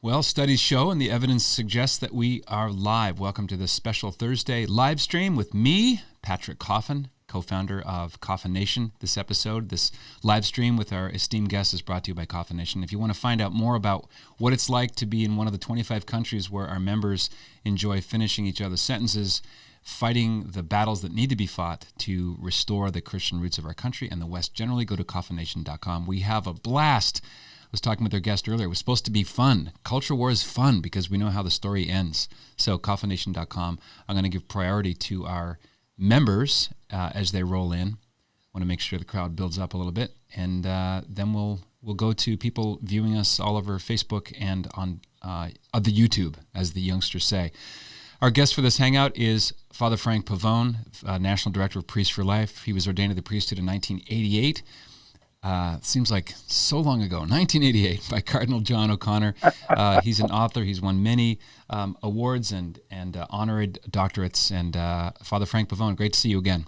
Well, studies show and the evidence suggests that we are live. Welcome to this special Thursday live stream with me, Patrick Coffin, co-founder of Coffin Nation. This episode, this live stream with our esteemed guests is brought to you by Coffin Nation. If you want to find out more about what it's like to be in one of the 25 countries where our members enjoy finishing each other's sentences, fighting the battles that need to be fought to restore the Christian roots of our country and the West generally, go to coffinnation.com. We have a blast. I was talking with our guest earlier. It was supposed to be fun. Culture war is fun because we know how the story ends. So coffinnation.com. I'm going to give priority to our members as they roll in. I want to make sure the crowd builds up a little bit, and then we'll go to people viewing us all over Facebook and on the YouTube, as the youngsters say. Our guest for this hangout is Father Frank Pavone, National Director of Priests for Life. He was ordained to the priesthood in 1988. Seems like so long ago, 1988, by Cardinal John O'Connor. He's an author. He's won many awards and honored doctorates. And Father Frank Pavone, great to see you again.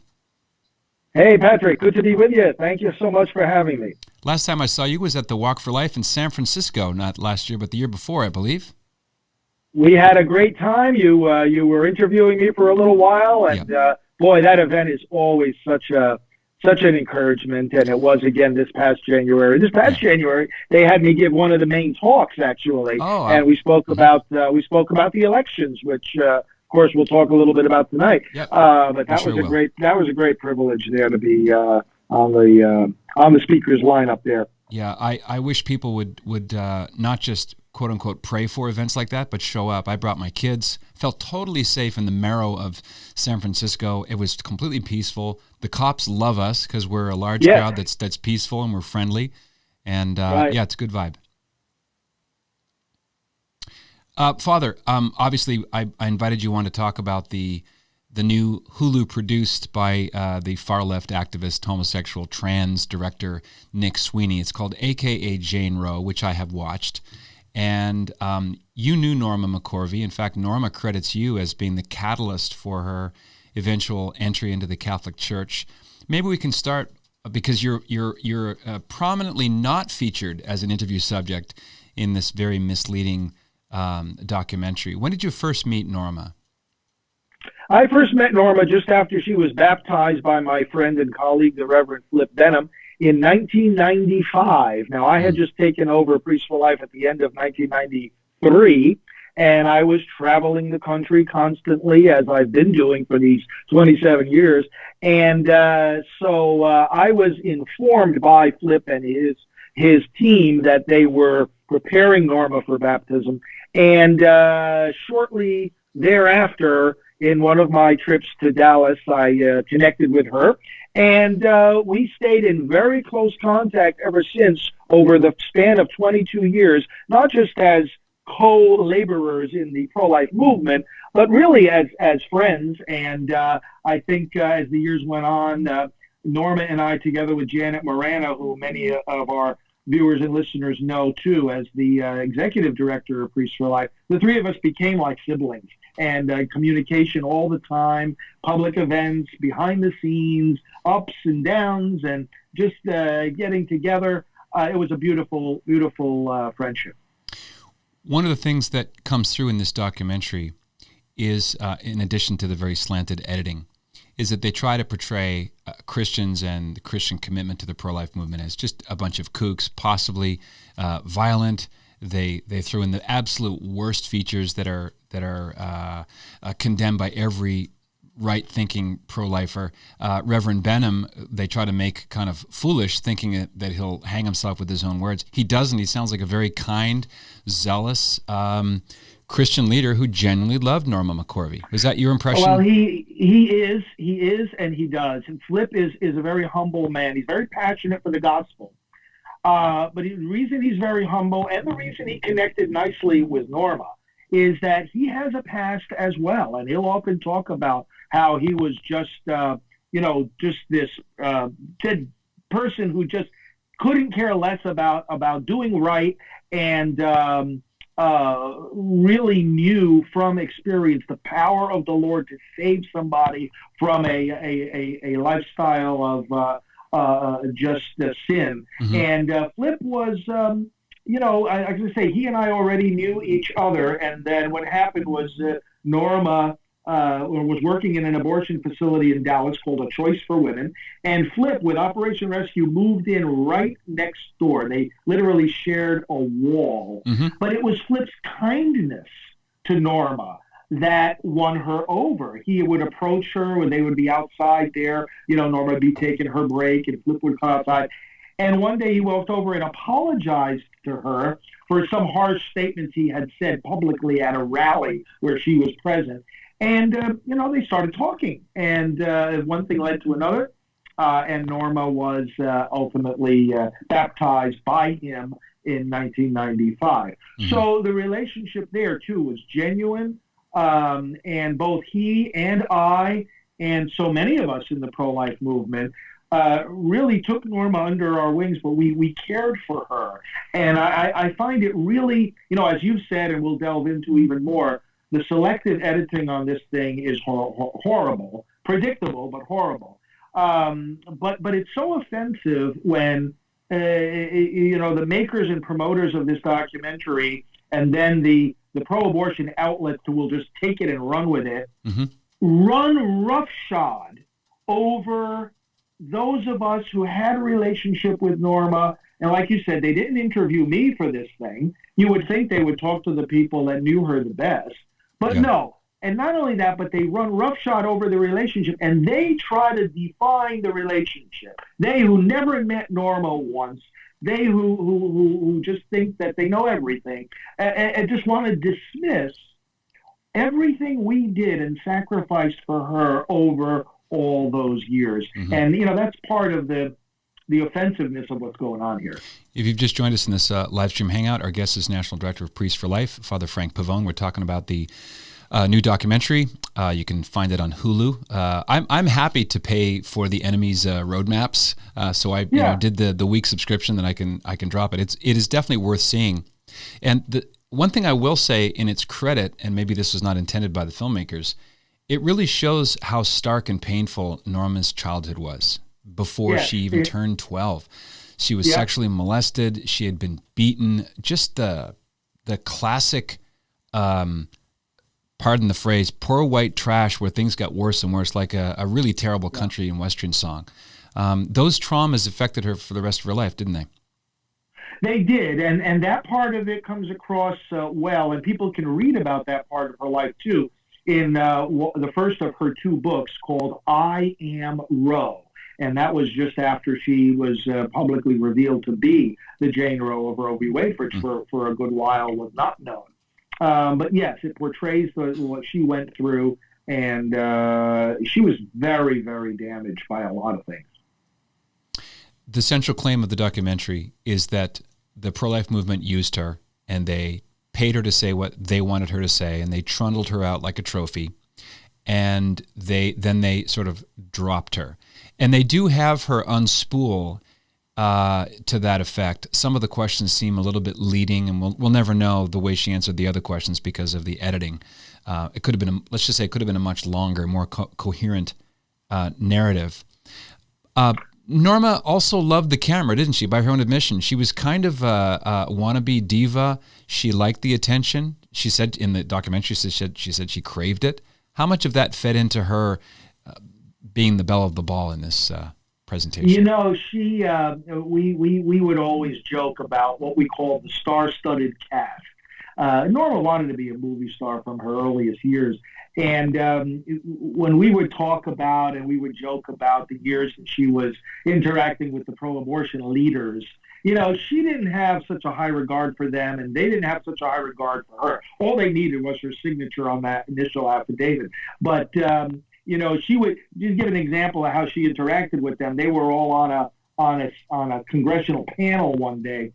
Hey, Patrick, good to be with you. Thank you so much for having me. Last time I saw you was at the Walk for Life in San Francisco, not last year, but the year before, I believe. We had a great time. You were interviewing me for a little while, and boy, that event is always such an encouragement, and it was again this past January. January, they had me give one of the main talks, actually, and we spoke about the elections, which of course we'll talk a little bit about tonight. Yep. But that was a great privilege there to be on the speakers lineup there. Yeah, I wish people would not just quote unquote pray for events like that, but show up. I brought my kids, felt totally safe in the marrow of San Francisco. It was completely peaceful. The cops love us because we're a large crowd that's peaceful and we're friendly. And it's a good vibe. Father, obviously I invited you on to talk about the new Hulu produced by the far-left activist, homosexual, trans director Nick Sweeney. It's called AKA Jane Roe, which I have watched. And you knew Norma McCorvey. In fact, Norma credits you as being the catalyst for her eventual entry into the Catholic Church. Maybe we can start because you're prominently not featured as an interview subject in this very misleading documentary. When did you first meet Norma? I first met Norma just after she was baptized by my friend and colleague, the Reverend Flip Benham, in 1995. Now, I had just taken over Priests for Life at the end of 1993, and I was traveling the country constantly, as I've been doing for these 27 years. And so I was informed by Flip and his team that they were preparing Norma for baptism. And shortly thereafter, in one of my trips to Dallas, I connected with her, and we stayed in very close contact ever since over the span of 22 years, not just as co-laborers in the pro-life movement, but really as friends. And I think as the years went on, Norma and I, together with Janet Morano, who many of our viewers and listeners know too, as the executive director of Priests for Life, the three of us became like siblings, and communication all the time, public events, behind the scenes, ups and downs, and just getting together. It was a beautiful, beautiful friendship. One of the things that comes through in this documentary is, in addition to the very slanted editing, is that they try to portray Christians and the Christian commitment to the pro-life movement as just a bunch of kooks, possibly violent. They throw in the absolute worst features that are condemned by every right-thinking pro-lifer. Reverend Benham, they try to make kind of foolish, thinking that he'll hang himself with his own words. He doesn't. He sounds like a very kind, zealous Christian leader who genuinely loved Norma McCorvey. Was that your impression? Well, he is, and he does. And Flip is a very humble man. He's very passionate for the gospel. But the reason he's very humble and the reason he connected nicely with Norma is that he has a past as well. And he'll often talk about how he was just this person who just couldn't care less about doing right, and really knew from experience the power of the Lord to save somebody from a lifestyle of just sin. Mm-hmm. And Flip was, I was going to say he and I already knew each other, and then what happened was Norma was working in an abortion facility in Dallas called A Choice for Women, and Flip, with Operation Rescue, moved in right next door. They literally shared a wall, but it was Flip's kindness to Norma that won her over. He would approach her when they would be outside there. Norma would be taking her break, and Flip would come outside. And one day he walked over and apologized to her for some harsh statements he had said publicly at a rally where she was present. And, they started talking. And one thing led to another. And Norma was ultimately baptized by him in 1995. So the relationship there, too, was genuine. And both he and I, and so many of us in the pro-life movement, really took Norma under our wings, but we cared for her. And I find it really, as you've said, and we'll delve into even more, the selective editing on this thing is horrible, predictable, but horrible. But it's so offensive when, the makers and promoters of this documentary and then the pro-abortion outlets who will just take it and run with it, run roughshod over those of us who had a relationship with Norma. And like you said, they didn't interview me for this thing. You would think they would talk to the people that knew her the best. But no. And not only that, but they run roughshod over the relationship, and they try to define the relationship. They who never met Norma once, they who just think that they know everything, and just want to dismiss everything we did and sacrificed for her over all those years. And, that's part of the offensiveness of what's going on here. If you've just joined us in this live stream hangout, our guest is National Director of Priests for Life, Father Frank Pavone. We're talking about the new documentary. You can find it on Hulu. I'm happy to pay for the enemy's roadmaps, so I did the week subscription that I can drop it. It is definitely worth seeing. And the one thing I will say in its credit, and maybe this was not intended by the filmmakers, it really shows how stark and painful Norma's childhood was before she even turned 12. She was sexually molested. She had been beaten. Just the classic, pardon the phrase, poor white trash where things got worse and worse, like a really terrible country and Western song. Those traumas affected her for the rest of her life, didn't they? They did, and that part of it comes across well, and people can read about that part of her life, too, in the first of her two books called I Am Roe. And that was just after she was publicly revealed to be the Jane Roe of Roe v. Wade, which for a good while was not known. But yes, it portrays what she went through, and she was very, very damaged by a lot of things. The central claim of the documentary is that the pro-life movement used her, and they paid her to say what they wanted her to say, and they trundled her out like a trophy, and then they sort of dropped her. And they do have her unspool to that effect. Some of the questions seem a little bit leading, and we'll never know the way she answered the other questions because of the editing. It could have been, let's just say, it could have been a much longer, more coherent narrative. Norma also loved the camera, didn't she? By her own admission, she was kind of a wannabe diva. She liked the attention. She said in the documentary, she said she craved it. How much of that fed into her being the belle of the ball in this presentation? She we would always joke about what we call the star-studded cast. Norma wanted to be a movie star from her earliest years. And when we would talk about and we would joke about the years that she was interacting with the pro-abortion leaders, she didn't have such a high regard for them, and they didn't have such a high regard for her. All they needed was her signature on that initial affidavit. But, she would just give an example of how she interacted with them. They were all on a congressional panel one day.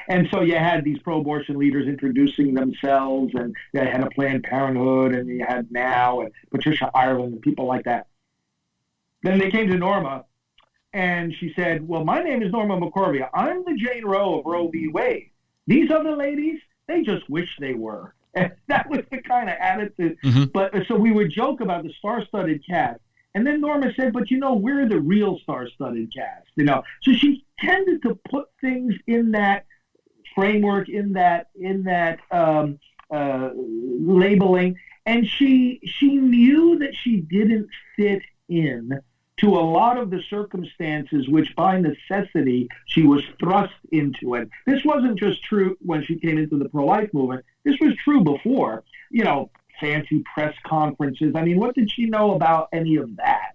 And so you had these pro-abortion leaders introducing themselves, and you had a Planned Parenthood, and you had Now and Patricia Ireland and people like that. Then they came to Norma, and she said, well, my name is Norma McCorvey. I'm the Jane Roe of Roe v. Wade. These other ladies, they just wish they were. And that was the kind of attitude. But so we would joke about the star-studded cast. And then Norma said, but we're the real star-studded cast. So she tended to put things in that framework, in that labeling, and she knew that she didn't fit in to a lot of the circumstances which by necessity she was thrust into it. This wasn't just true when she came into the pro-life movement. This was true before. Fancy press conferences. I mean, what did she know about any of that?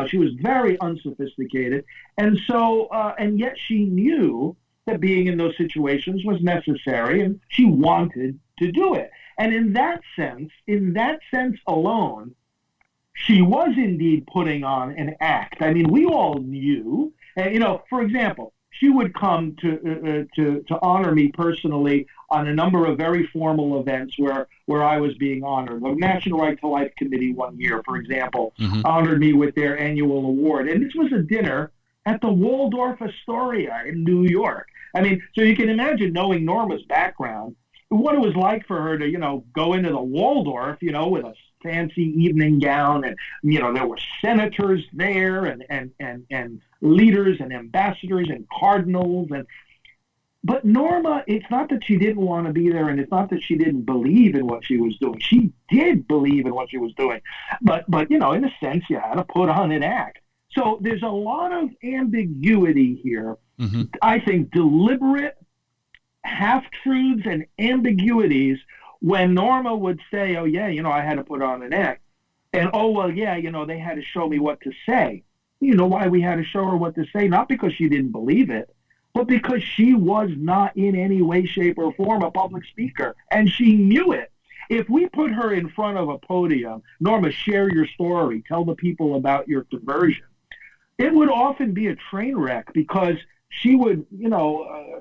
She was very unsophisticated. And so, and yet she knew that being in those situations was necessary, and she wanted to do it. And in that sense alone, she was indeed putting on an act. I mean, we all knew, for example, she would come to honor me personally on a number of very formal events where I was being honored. The National Right to Life Committee one year, for example, honored me with their annual award. And this was a dinner at the Waldorf Astoria in New York. I mean, so you can imagine, knowing Norma's background, what it was like for her to, go into the Waldorf, with a fancy evening gown, and, there were senators there and leaders and ambassadors and cardinals. But Norma, it's not that she didn't want to be there, and it's not that she didn't believe in what she was doing. She did believe in what she was doing. But in a sense, you had to put on an act. So there's a lot of ambiguity here. Mm-hmm. I think deliberate half-truths and ambiguities when Norma would say, oh, yeah, I had to put on an act. And, oh, well, yeah, they had to show me what to say. You know why we had to show her what to say? Not because she didn't believe it, but because she was not in any way, shape, or form a public speaker, and she knew it. If we put her in front of a podium, Norma, share your story, tell the people about your conversion, it would often be a train wreck, because she would,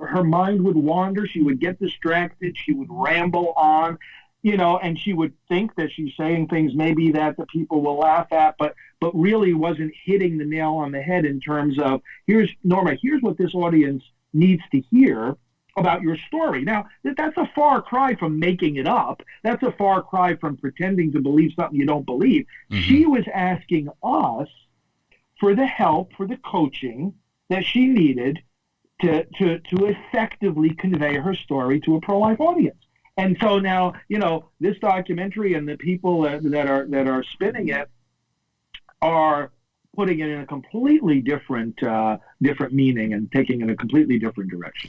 her mind would wander, she would get distracted, she would ramble on, and she would think that she's saying things maybe that the people will laugh at, but really wasn't hitting the nail on the head in terms of, here's what this audience needs to hear about your story. Now, that's a far cry from making it up. That's a far cry from pretending to believe something you don't believe. Mm-hmm. She was asking us for the help, for the coaching that she needed to effectively convey her story to a pro-life audience. And so now, this documentary and the people that are spinning it are putting it in a completely different meaning and taking it in a completely different direction.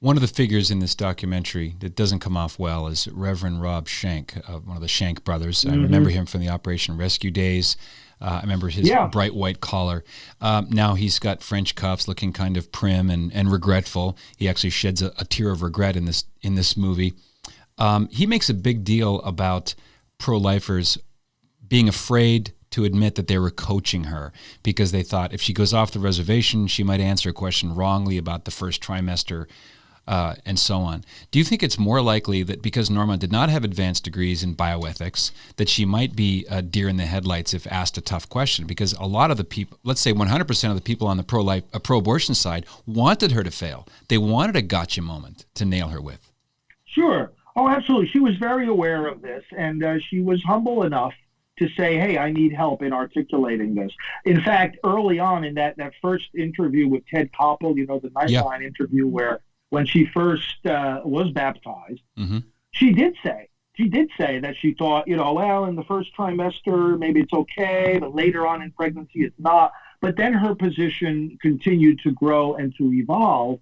One of the figures in this documentary that doesn't come off well is Reverend Rob Schenck, one of the Schenck brothers. Mm-hmm. I remember him from the Operation Rescue days. I remember his bright white collar. Now he's got French cuffs, looking kind of prim and regretful. He actually sheds a tear of regret in this movie. He makes a big deal about pro-lifers being afraid to admit that they were coaching her because they thought if she goes off the reservation, she might answer a question wrongly about the first trimester, and so on. Do you think it's more likely that because Norma did not have advanced degrees in bioethics, that she might be a deer in the headlights if asked a tough question? Because a lot of the people, let's say 100% of the people on the pro-abortion side wanted her to fail. They wanted a gotcha moment to nail her with. Sure. Oh, absolutely. She was very aware of this, and she was humble enough to say, hey, I need help in articulating this. In fact, early on in that first interview with Ted Koppel, the Nightline interview when she first was baptized, mm-hmm. she did say that she thought, well, in the first trimester, maybe it's okay, but later on in pregnancy, it's not. But then her position continued to grow and to evolve.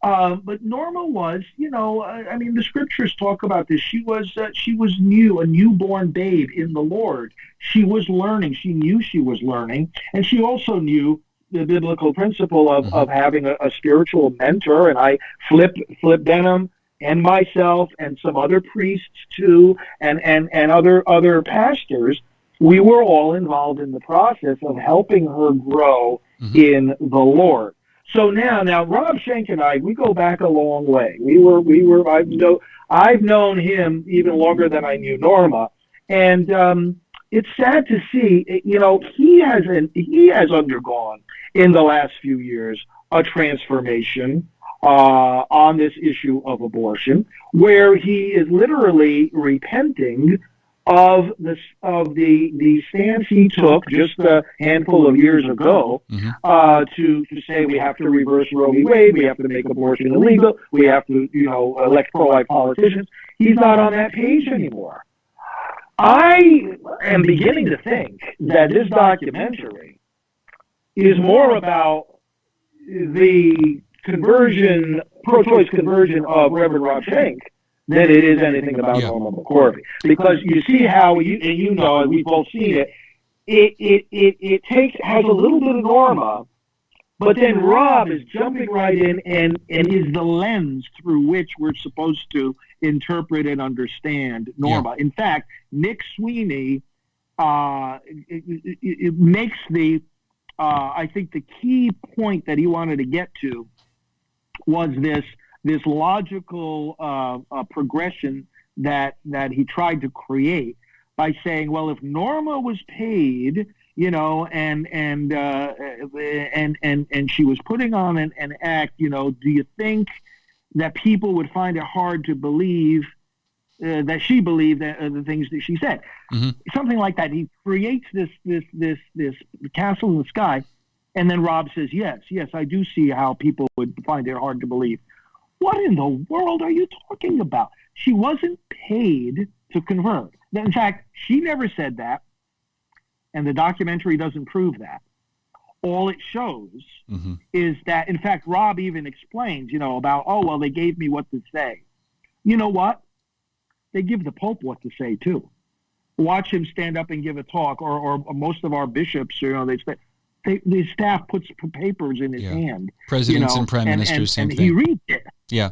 But Norma was, the scriptures talk about this. She was new, a newborn babe in the Lord. She was learning. She knew she was learning. And she also knew the biblical principle of having a spiritual mentor. And I, Flip Benham, and myself, and some other priests too, and other pastors, we were all involved in the process of helping her grow mm-hmm. in the Lord. So now Rob Schenck and I, we go back a long way. I've known him even longer than I knew Norma, and it's sad to see. He has undergone in the last few years a transformation on this issue of abortion, where he is literally repenting the stance he took just a handful of years ago to say we have to reverse Roe v. Wade, we have to make abortion illegal, we have to elect pro-life politicians. He's not on that page anymore. I am beginning to think that this documentary is more about the conversion, pro-choice conversion of Reverend Rob Schenck than it is anything about Norma McCorvey. Because you see how, and we've both seen it, it has a little bit of Norma, but then Rob is jumping right in and is the lens through which we're supposed to interpret and understand Norma. Yeah. In fact, Nick Sweeney it makes I think the key point that he wanted to get to was this logical progression that he tried to create by saying, well, if Norma was paid, and she was putting on an act, do you think that people would find it hard to believe that she believed the things that she said? Mm-hmm. Something like that. He creates this castle in the sky, and then Rob says, yes, I do see how people would find it hard to believe. What in the world are you talking about? She wasn't paid to convert. In fact, she never said that, and the documentary doesn't prove that. All it shows is that, in fact, Rob even explains, about, they gave me what to say. You know what? They give the Pope what to say, too. Watch him stand up and give a talk, or most of our bishops, the staff puts papers in his hand. Presidents and prime ministers, same thing. And he reads it. Yeah.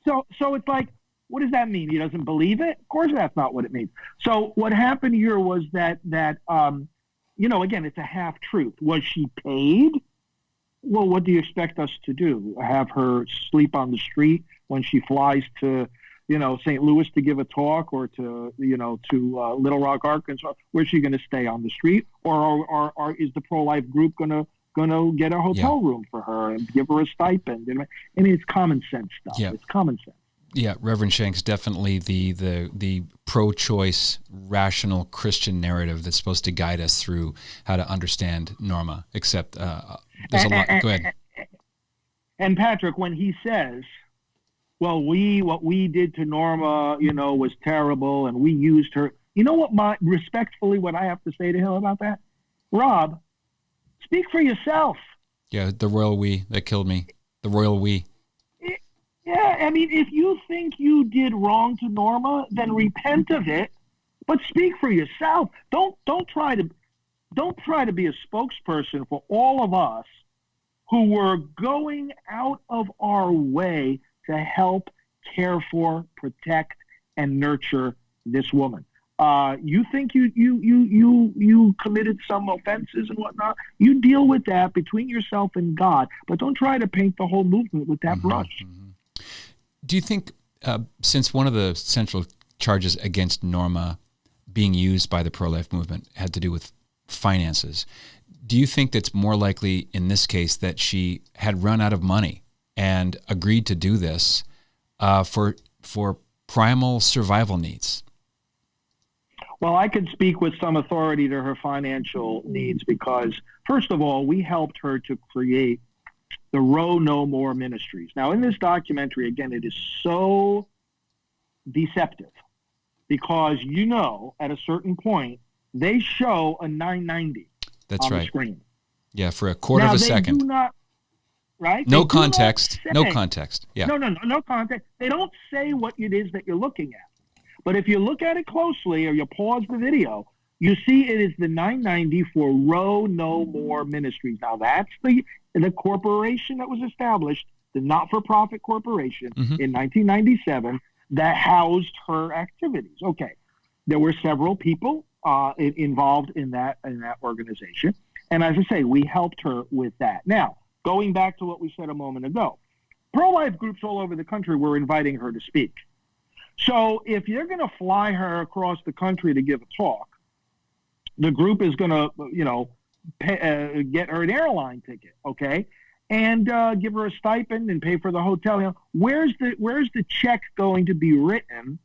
So it's like, what does that mean? He doesn't believe it? Of course that's not what it means. So what happened here was that again, it's a half-truth. Was she paid? Well, what do you expect us to do? Have her sleep on the street when she flies to, St. Louis to give a talk, or to Little Rock, Arkansas? Where's she going to stay, on the street? Or is the pro-life group going to get a hotel room for her and give her a stipend? I mean, it's common sense stuff. Yeah. It's common sense. Yeah, Reverend Schenck's definitely the pro-choice, rational Christian narrative that's supposed to guide us through how to understand Norma. Except there's a lot. Go ahead. And Patrick, when he says, "Well, what we did to Norma, was terrible, and we used her," respectfully, what I have to say to him about that, Rob, speak for yourself. Yeah, the royal we that killed me. The royal we. Yeah, I mean, if you think you did wrong to Norma, then repent of it, but speak for yourself. Don't try to be a spokesperson for all of us who were going out of our way to help care for, protect, and nurture this woman. You think you committed some offenses and whatnot? You deal with that between yourself and God, but don't try to paint the whole movement with that brush. Mm-hmm. Do you think, since one of the central charges against Norma being used by the pro-life movement had to do with finances, do you think that's more likely in this case that she had run out of money and agreed to do this for primal survival needs? Well, I could speak with some authority to her financial needs because, first of all, we helped her to create the Roe No More Ministries. Now, in this documentary, again, it is so deceptive because, at a certain point, they show a 990 That's on right. the screen. Yeah, for a quarter of a second. Do not, right? No context. No context. Yeah. No context. They don't say what it is that you're looking at. But if you look at it closely or you pause the video, you see it is the 990 for Roe No More Ministries. Now, that's the corporation that was established, the not-for-profit corporation, in 1997 that housed her activities. Okay, there were several people involved in that organization, and as I say, we helped her with that. Now, going back to what we said a moment ago, pro-life groups all over the country were inviting her to speak. So if you're going to fly her across the country to give a talk, the group is going to, get her an airline ticket, okay, and give her a stipend and pay for the hotel. Where's the check going to be written,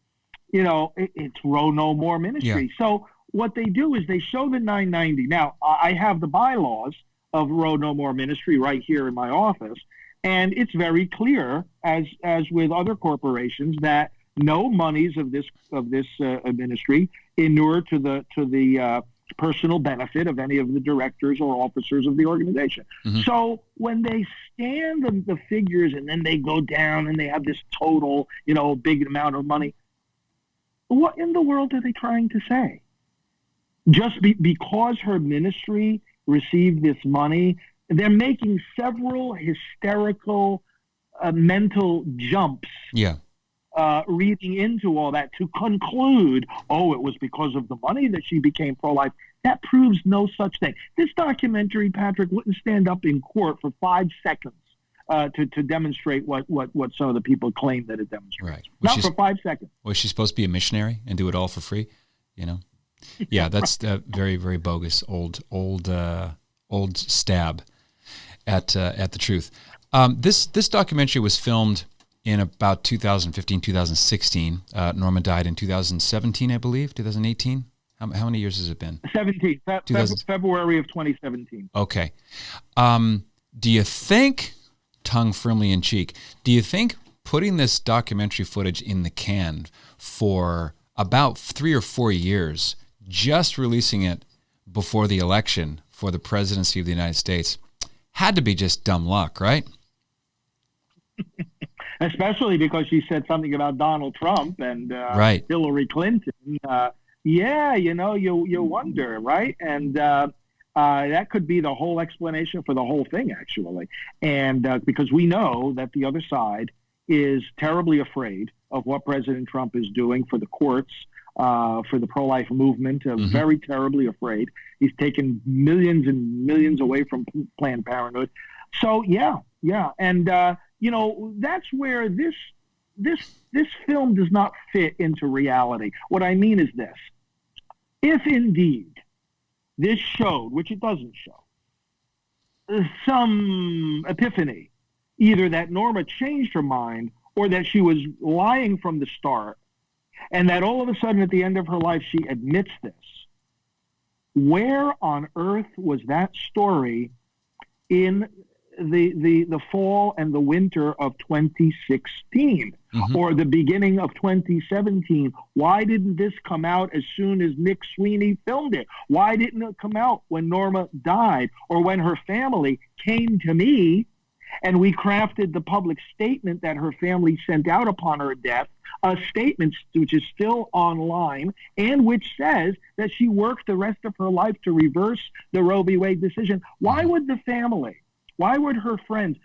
it's Roe No More Ministry. So what they do is they show the 990. Now, I have the bylaws of Roe No More Ministry right here in my office, and it's very clear, as with other corporations, that no monies of this ministry inure to the personal benefit of any of the directors or officers of the organization. Mm-hmm. So when they scan the figures and then they go down and they have this total, big amount of money, what in the world are they trying to say? Just because her ministry received this money, they're making several hysterical mental jumps. Yeah. Reading into all that to conclude, it was because of the money that she became pro-life. That proves no such thing. This documentary, Patrick, wouldn't stand up in court for 5 seconds to demonstrate what some of the people claim that it demonstrates. Right. Not for 5 seconds. Was she supposed to be a missionary and do it all for free? Yeah, that's very, very bogus old stab at the truth. This documentary was filmed in about 2015, 2016. Norma died in 2017, I believe, 2018. How many years has it been? 17, February of 2017. Okay. Do you think, tongue firmly in cheek, do you think putting this documentary footage in the can for about 3 or 4 years, just releasing it before the election for the presidency of the United States, had to be just dumb luck, right? Especially because she said something about Donald Trump and right. Hillary Clinton. You wonder, right? And that could be the whole explanation for the whole thing, actually. And because we know that the other side is terribly afraid of what President Trump is doing for the courts, for the pro-life movement, Mm-hmm. very terribly afraid. He's taken millions and millions away from Planned Parenthood. So, yeah. And, that's where this film does not fit into reality. What I mean is this. If indeed this showed, which it doesn't show, some epiphany, either that Norma changed her mind or that she was lying from the start, and that all of a sudden at the end of her life she admits this, where on earth was that story in the fall and the winter of 2016 mm-hmm. or the beginning of 2017? Why didn't this come out as soon as Nick Sweeney filmed it? Why didn't it come out when Norma died or when her family came to me and we crafted the public statement that her family sent out upon her death, a statement which is still online and which says that she worked the rest of her life to reverse the Roe v. Wade decision? Why would the family, why would her friends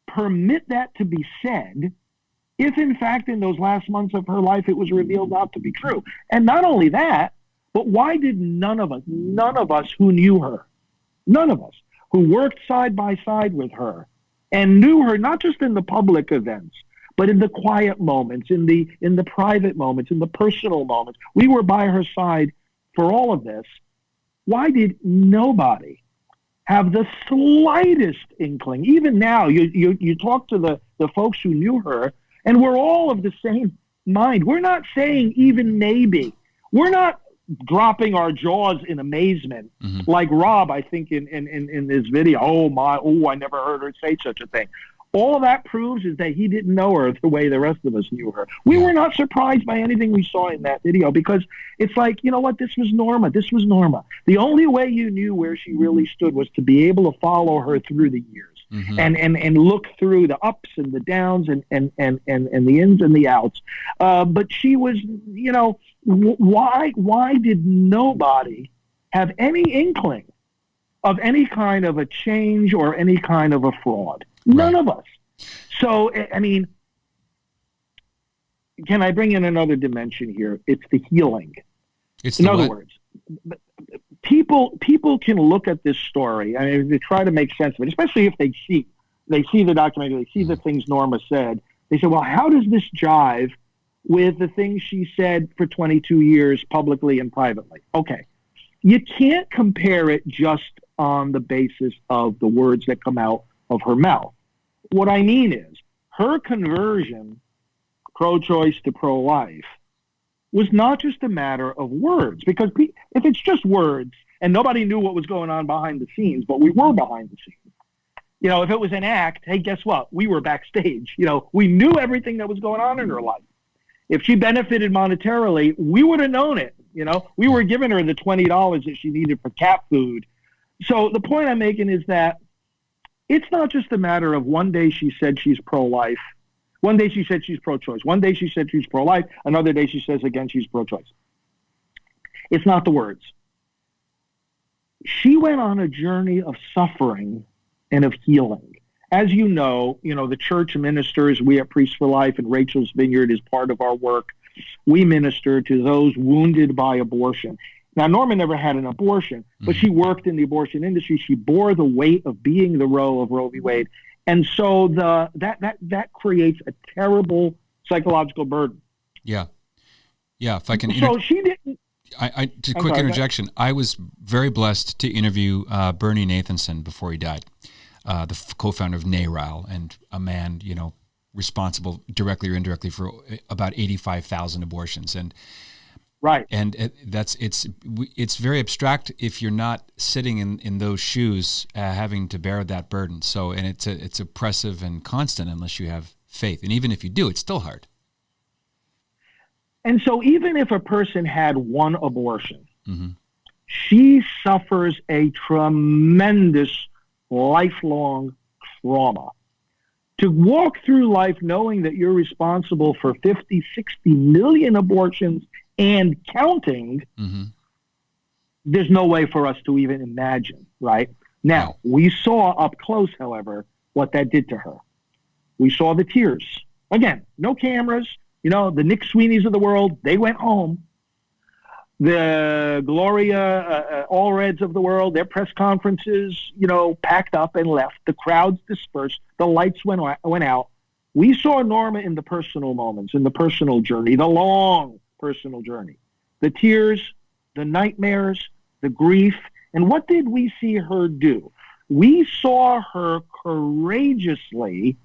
permit that to be said if, in fact, in those last months of her life, it was revealed not to be true? And not only that, but why did none of us who knew her, none of us who worked side by side with her and knew her not just in the public events, but in the quiet moments, in the private moments, in the personal moments, we were by her side for all of this. Why did nobody have the slightest inkling? Even now, you talk to the folks who knew her, and we're all of the same mind. We're not saying even maybe. We're not dropping our jaws in amazement, mm-hmm. like Rob, I think, in this video. I never heard her say such a thing. All that proves is that he didn't know her the way the rest of us knew her. We were not surprised by anything we saw in that video because it's like, you know what, this was Norma. This was Norma. The only way you knew where she really stood was to be able to follow her through the years mm-hmm. and look through the ups and the downs and the ins and the outs. But she was, why did nobody have any inkling of any kind of a change or any kind of a fraud? None of us. So, I mean, can I bring in another dimension here? It's the healing. In other words, people can look at this story. I mean, they try to make sense of it, especially if they see the documentary, they see the things Norma said. They say, well, how does this jive with the things she said for 22 years publicly and privately? Okay. You can't compare it just on the basis of the words that come out of her mouth. What I mean is her conversion, pro-choice to pro-life, was not just a matter of words, because if it's just words and nobody knew what was going on behind the scenes, but we were behind the scenes. If it was an act, hey, guess what? We were backstage. We knew everything that was going on in her life. If she benefited monetarily, we would have known it. We were giving her the $20 that she needed for cat food. So the point I'm making is that it's not just a matter of one day she said she's pro-life, one day she said she's pro-choice, one day she said she's pro-life, another day she says again she's pro-choice. It's not the words. She went on a journey of suffering and of healing. As you know, the church ministers, we at Priests for Life and Rachel's Vineyard is part of our work. We minister to those wounded by abortion. Now, Norma never had an abortion, but she worked in the abortion industry. She bore the weight of being the Roe of Roe v. Wade. And so that creates a terrible psychological burden. Yeah. If I can. So she didn't. Quick interjection. I was very blessed to interview Bernie Nathanson before he died, the co-founder of NARAL, and a man, responsible directly or indirectly for about 85,000 abortions. And right. And it's very abstract if you're not sitting in those shoes, having to bear that burden. So, and it's oppressive and constant unless you have faith. And even if you do, it's still hard. And so even if a person had one abortion, mm-hmm. she suffers a tremendous lifelong trauma. To walk through life knowing that you're responsible for 50, 60 million abortions and counting, mm-hmm. there's no way for us to even imagine, right? Now, we saw up close, however, what that did to her. We saw the tears. Again, no cameras. The Nick Sweeneys of the world, they went home. The Gloria Allreds of the world, their press conferences, packed up and left. The crowds dispersed. The lights went out. We saw Norma in the personal moments, in the personal journey, the long personal journey. The tears, the nightmares, the grief. And what did we see her do? We saw her courageously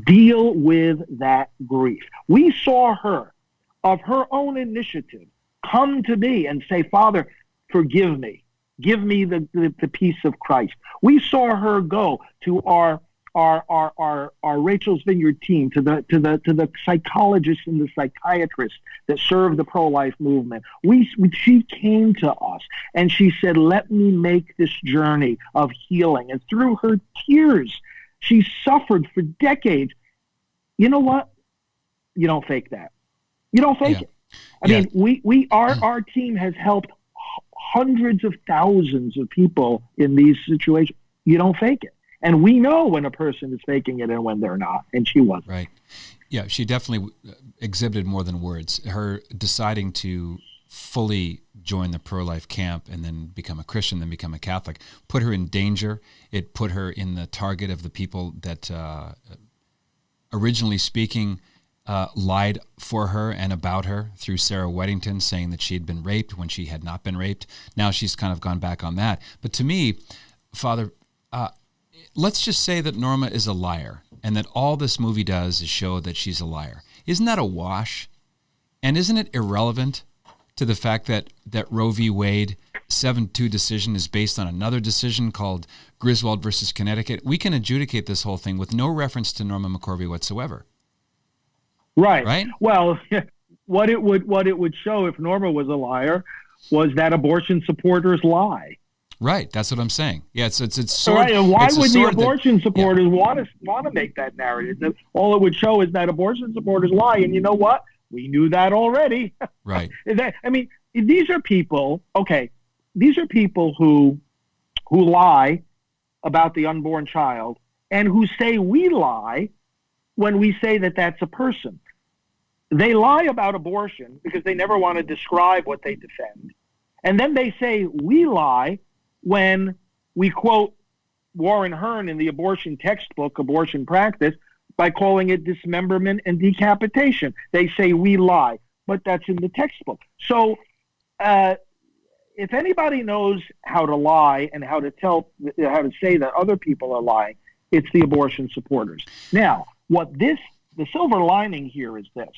deal with that grief. We saw her, of her own initiative, come to me and say, Father, forgive me. Give me the peace of Christ. We saw her go to our Rachel's Vineyard team, to the psychologists and the psychiatrists that serve the pro-life movement. She came to us and she said, let me make this journey of healing. And through her tears, she suffered for decades. You know what? You don't fake that. You don't fake it. I mean, our team has helped hundreds of thousands of people in these situations. You don't fake it. And we know when a person is faking it and when they're not. And she wasn't. Right. Yeah, she definitely exhibited more than words. Her deciding to fully join the pro-life camp and then become a Christian, then become a Catholic, put her in danger. It put her in the target of the people that, originally speaking, lied for her and about her through Sarah Weddington, saying that she had been raped when she had not been raped. Now she's kind of gone back on that. But to me, Father, let's just say that Norma is a liar and that all this movie does is show that she's a liar. Isn't that a wash? And isn't it irrelevant to the fact that Roe v. Wade 7-2 decision is based on another decision called Griswold versus Connecticut? We can adjudicate this whole thing with no reference to Norma McCorvey whatsoever. Right. Well, what it would show if Norma was a liar was that abortion supporters lie. Right. That's what I'm saying. Yeah. It's sword. Right. And why would the abortion supporters want to make that narrative? All it would show is that abortion supporters lie. And you know what? We knew that already. Right. These are people. Okay. These are people who lie about the unborn child and who say we lie when we say that that's a person. They lie about abortion because they never want to describe what they defend. And then they say we lie when we quote Warren Hearn in the abortion textbook, Abortion Practice, by calling it dismemberment and decapitation. They say we lie, but that's in the textbook. So if anybody knows how to lie and how to say that other people are lying, it's the abortion supporters. Now, the silver lining here is this.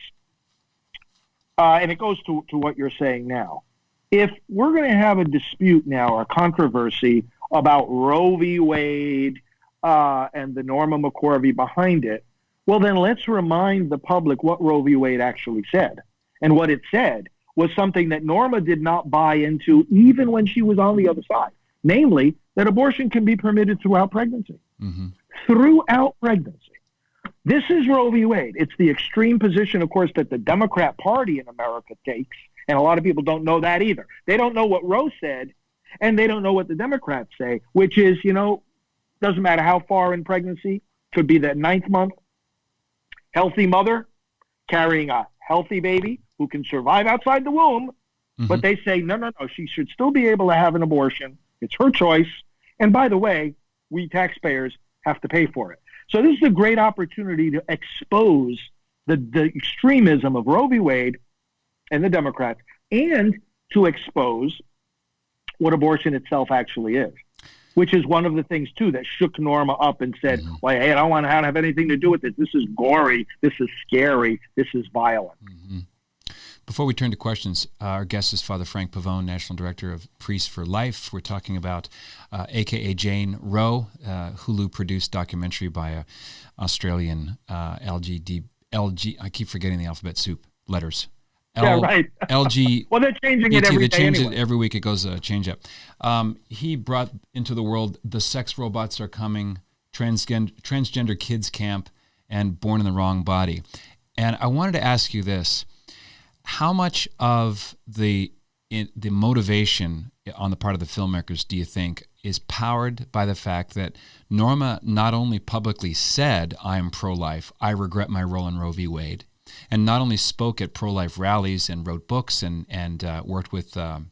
and it goes to what you're saying now. If we're going to have a dispute now or a controversy about Roe v. Wade and the Norma McCorvey behind it, well, then let's remind the public what Roe v. Wade actually said. And what it said was something that Norma did not buy into even when she was on the other side, namely that abortion can be permitted throughout pregnancy. Mm-hmm. Throughout pregnancy. This is Roe v. Wade. It's the extreme position, of course, that the Democrat Party in America takes. And a lot of people don't know that either. They don't know what Roe said, and they don't know what the Democrats say, which is, doesn't matter how far in pregnancy, could be that 9th month, healthy mother carrying a healthy baby who can survive outside the womb. Mm-hmm. But they say, no, she should still be able to have an abortion. It's her choice. And by the way, we taxpayers have to pay for it. So this is a great opportunity to expose the extremism of Roe v. Wade and the Democrats, and to expose what abortion itself actually is, which is one of the things, too, that shook Norma up and said, mm-hmm. well, hey, I don't want to have anything to do with this. This is gory. This is scary. This is violent. Mm-hmm. Before we turn to questions, our guest is Father Frank Pavone, National Director of Priests for Life. We're talking about a.k.a. Jane Roe, Hulu-produced documentary by an Australian LG, I keep forgetting the alphabet soup letters. Right. LG. Well, they're changing it every day. They change anyway. it every week. It goes change up. He brought into the world The Sex Robots Are Coming, Transgender Kids Camp, and Born in the Wrong Body. And I wanted to ask you this. How much of the motivation on the part of the filmmakers do you think is powered by the fact that Norma not only publicly said, I am pro-life, I regret my role in Roe v. Wade, and not only spoke at pro-life rallies and wrote books and worked with Roe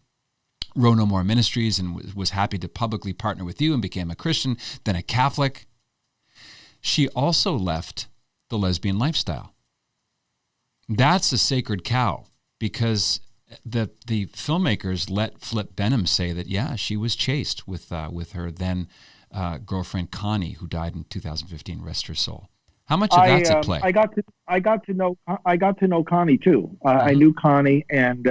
No More Ministries and was happy to publicly partner with you and became a Christian, then a Catholic, she also left the lesbian lifestyle. That's a sacred cow, because the filmmakers let Flip Benham say that, yeah, she was chaste with her then girlfriend Connie, who died in 2015. Rest her soul. How much of that's at play? I got to know Connie too. I knew Connie, and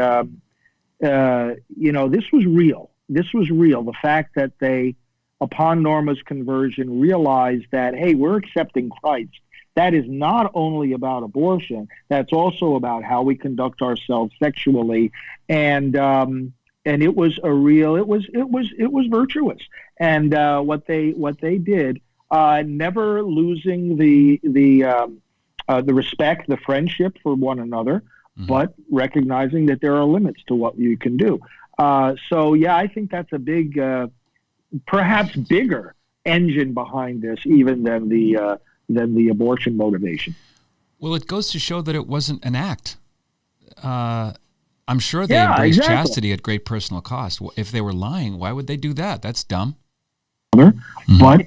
this was real. This was real. The fact that they, upon Norma's conversion, realized that, hey, we're accepting Christ. That is not only about abortion. That's also about how we conduct ourselves sexually, and it was a real. It was virtuous, and what they did, never losing the respect, the friendship for one another, mm-hmm. but recognizing that there are limits to what you can do. So yeah, I think that's a big, perhaps bigger engine behind this, even than the abortion motivation. Well, it goes to show that it wasn't an act. I'm sure they embraced chastity at great personal cost. If they were lying, why would they do that? That's dumb. Mm-hmm. But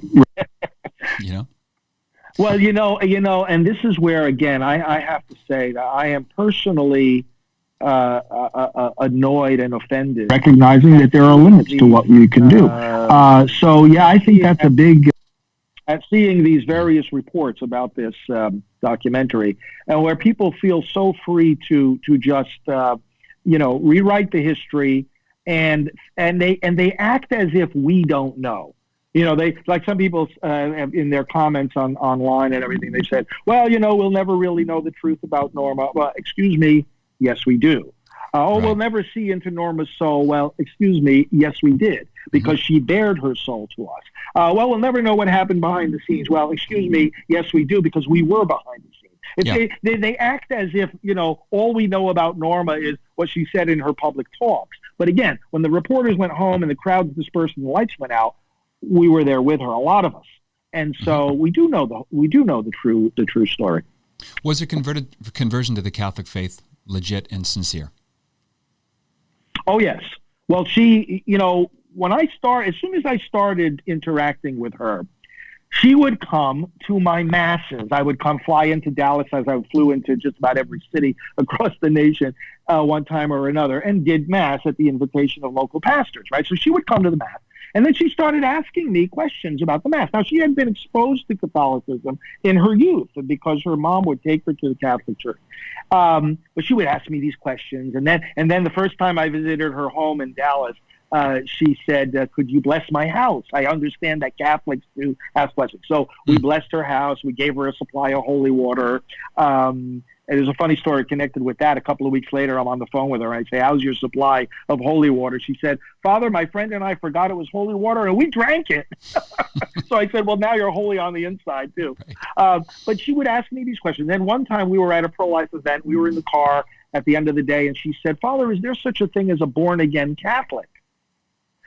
Well, and this is where, again, I have to say that I am personally annoyed and offended, recognizing that there are limits to what you can do. So yeah, I think that's a big. At seeing these various reports about this documentary, and where people feel so free to just rewrite the history, and they act as if we don't know. They, like some people in their comments online and everything, they said, well, we'll never really know the truth about Norma. Well, excuse me, yes, we do. Right. We'll never see into Norma's soul. Well, excuse me, yes, we did, because she bared her soul to us. Well, we'll never know what happened behind the scenes. Well, excuse me, yes, we do, because we were behind the scenes. They act as if, all we know about Norma is what she said in her public talks. But again, when the reporters went home and the crowds dispersed and the lights went out, we were there with her, a lot of us. And so we do know the true story. Was her conversion to the Catholic faith legit and sincere? Oh, yes. Well, she, as soon as I started interacting with her, she would come to my masses. I would fly into Dallas, as I flew into just about every city across the nation one time or another, and did mass at the invitation of local pastors, right? So she would come to the mass, And then she started asking me questions about the Mass. Now, she had been exposed to Catholicism in her youth because her mom would take her to the Catholic Church. But she would ask me these questions. And then the first time I visited her home in Dallas, she said, could you bless my house? I understand that Catholics do ask blessings. So we blessed her house. We gave her a supply of holy water. And there's a funny story connected with that. A couple of weeks later, I'm on the phone with her. I say, how's your supply of holy water? She said, Father, my friend and I forgot it was holy water, and we drank it. So I said, well, now you're holy on the inside, too. Right. But she would ask me these questions. Then one time we were at a pro-life event. We were in the car at the end of the day, and she said, Father, is there such a thing as a born-again Catholic?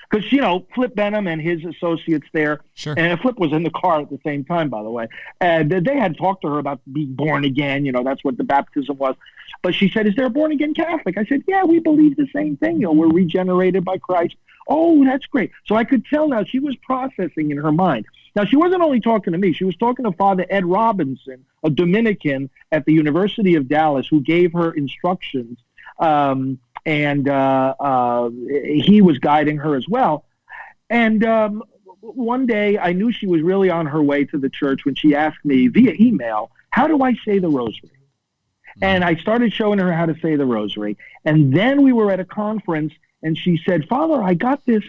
Because, Flip Benham and his associates there, sure. And Flip was in the car at the same time, by the way, and they had talked to her about being born again. That's what the baptism was. But she said, is there a born-again Catholic? I said, yeah, we believe the same thing. We're regenerated by Christ. Oh, that's great. So I could tell now she was processing in her mind. Now, she wasn't only talking to me. She was talking to Father Ed Robinson, a Dominican at the University of Dallas, who gave her instructions. And he was guiding her as well. And one day I knew she was really on her way to the church when she asked me via email, how do I say the rosary? And I started showing her how to say the rosary. And then we were at a conference and she said, Father, I got this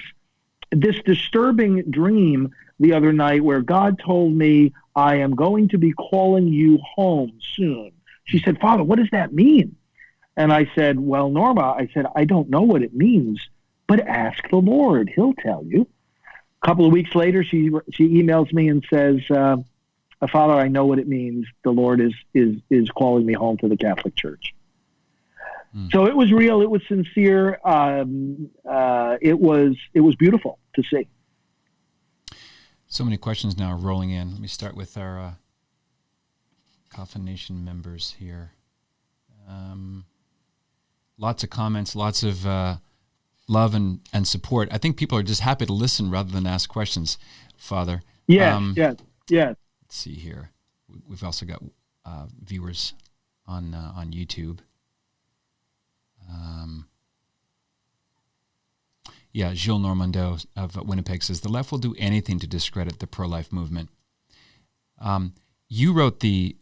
disturbing dream the other night where God told me I am going to be calling you home soon. She said, Father, what does that mean? And I said, well, Norma, I don't know what it means, but ask the Lord. He'll tell you. A couple of weeks later, she emails me and says, Father, I know what it means. The Lord is calling me home to the Catholic Church. So it was real. It was sincere. It was beautiful to see. So many questions now are rolling in. Let me start with our Coffin Nation members here. Lots of comments, lots of love and support. I think people are just happy to listen rather than ask questions, Father. Yes. Let's see here. We've also got viewers on YouTube. Gilles Normando of Winnipeg says, the left will do anything to discredit the pro-life movement. You wrote the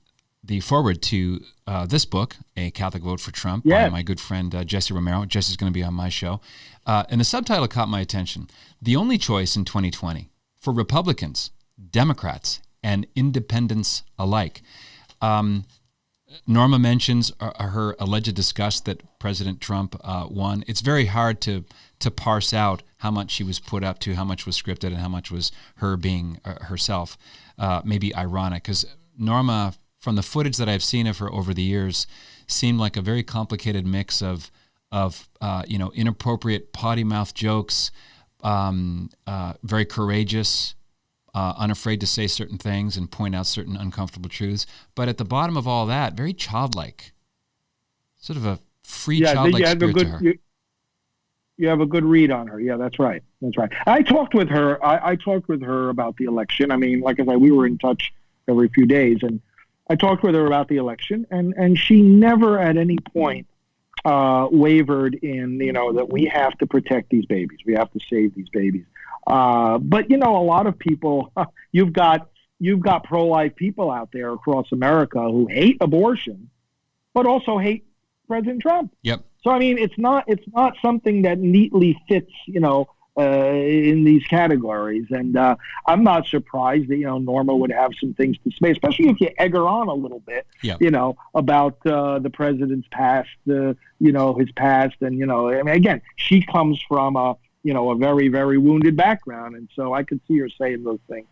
foreword to this book, A Catholic Vote for Trump, by my good friend Jesse Romero. Jesse's going to be on my show. And the subtitle caught my attention. The only choice in 2020 for Republicans, Democrats, and independents alike. Norma mentions her alleged disgust that President Trump won. It's very hard to parse out how much she was put up to, how much was scripted, and how much was her being herself. Maybe ironic, because Norma, from the footage that I've seen of her over the years, seemed like a very complicated mix of inappropriate potty mouth jokes, very courageous, unafraid to say certain things and point out certain uncomfortable truths. But at the bottom of all that, very childlike, sort of a free childlike spirit to her. You have a good read on her. Yeah, that's right. I talked with her. I talked with her about the election. I mean, like I said, we were in touch every few days, and I talked with her about the election, and she never at any point wavered in, that we have to protect these babies. We have to save these babies. But, a lot of people, you've got pro-life people out there across America who hate abortion, but also hate President Trump. Yep. So, I mean, it's not something that neatly fits, in these categories. And I'm not surprised that, Norma would have some things to say, especially if you egg her on a little bit, about the president's past, his past. And, I mean, again, she comes from a very, very wounded background. And so I could see her saying those things.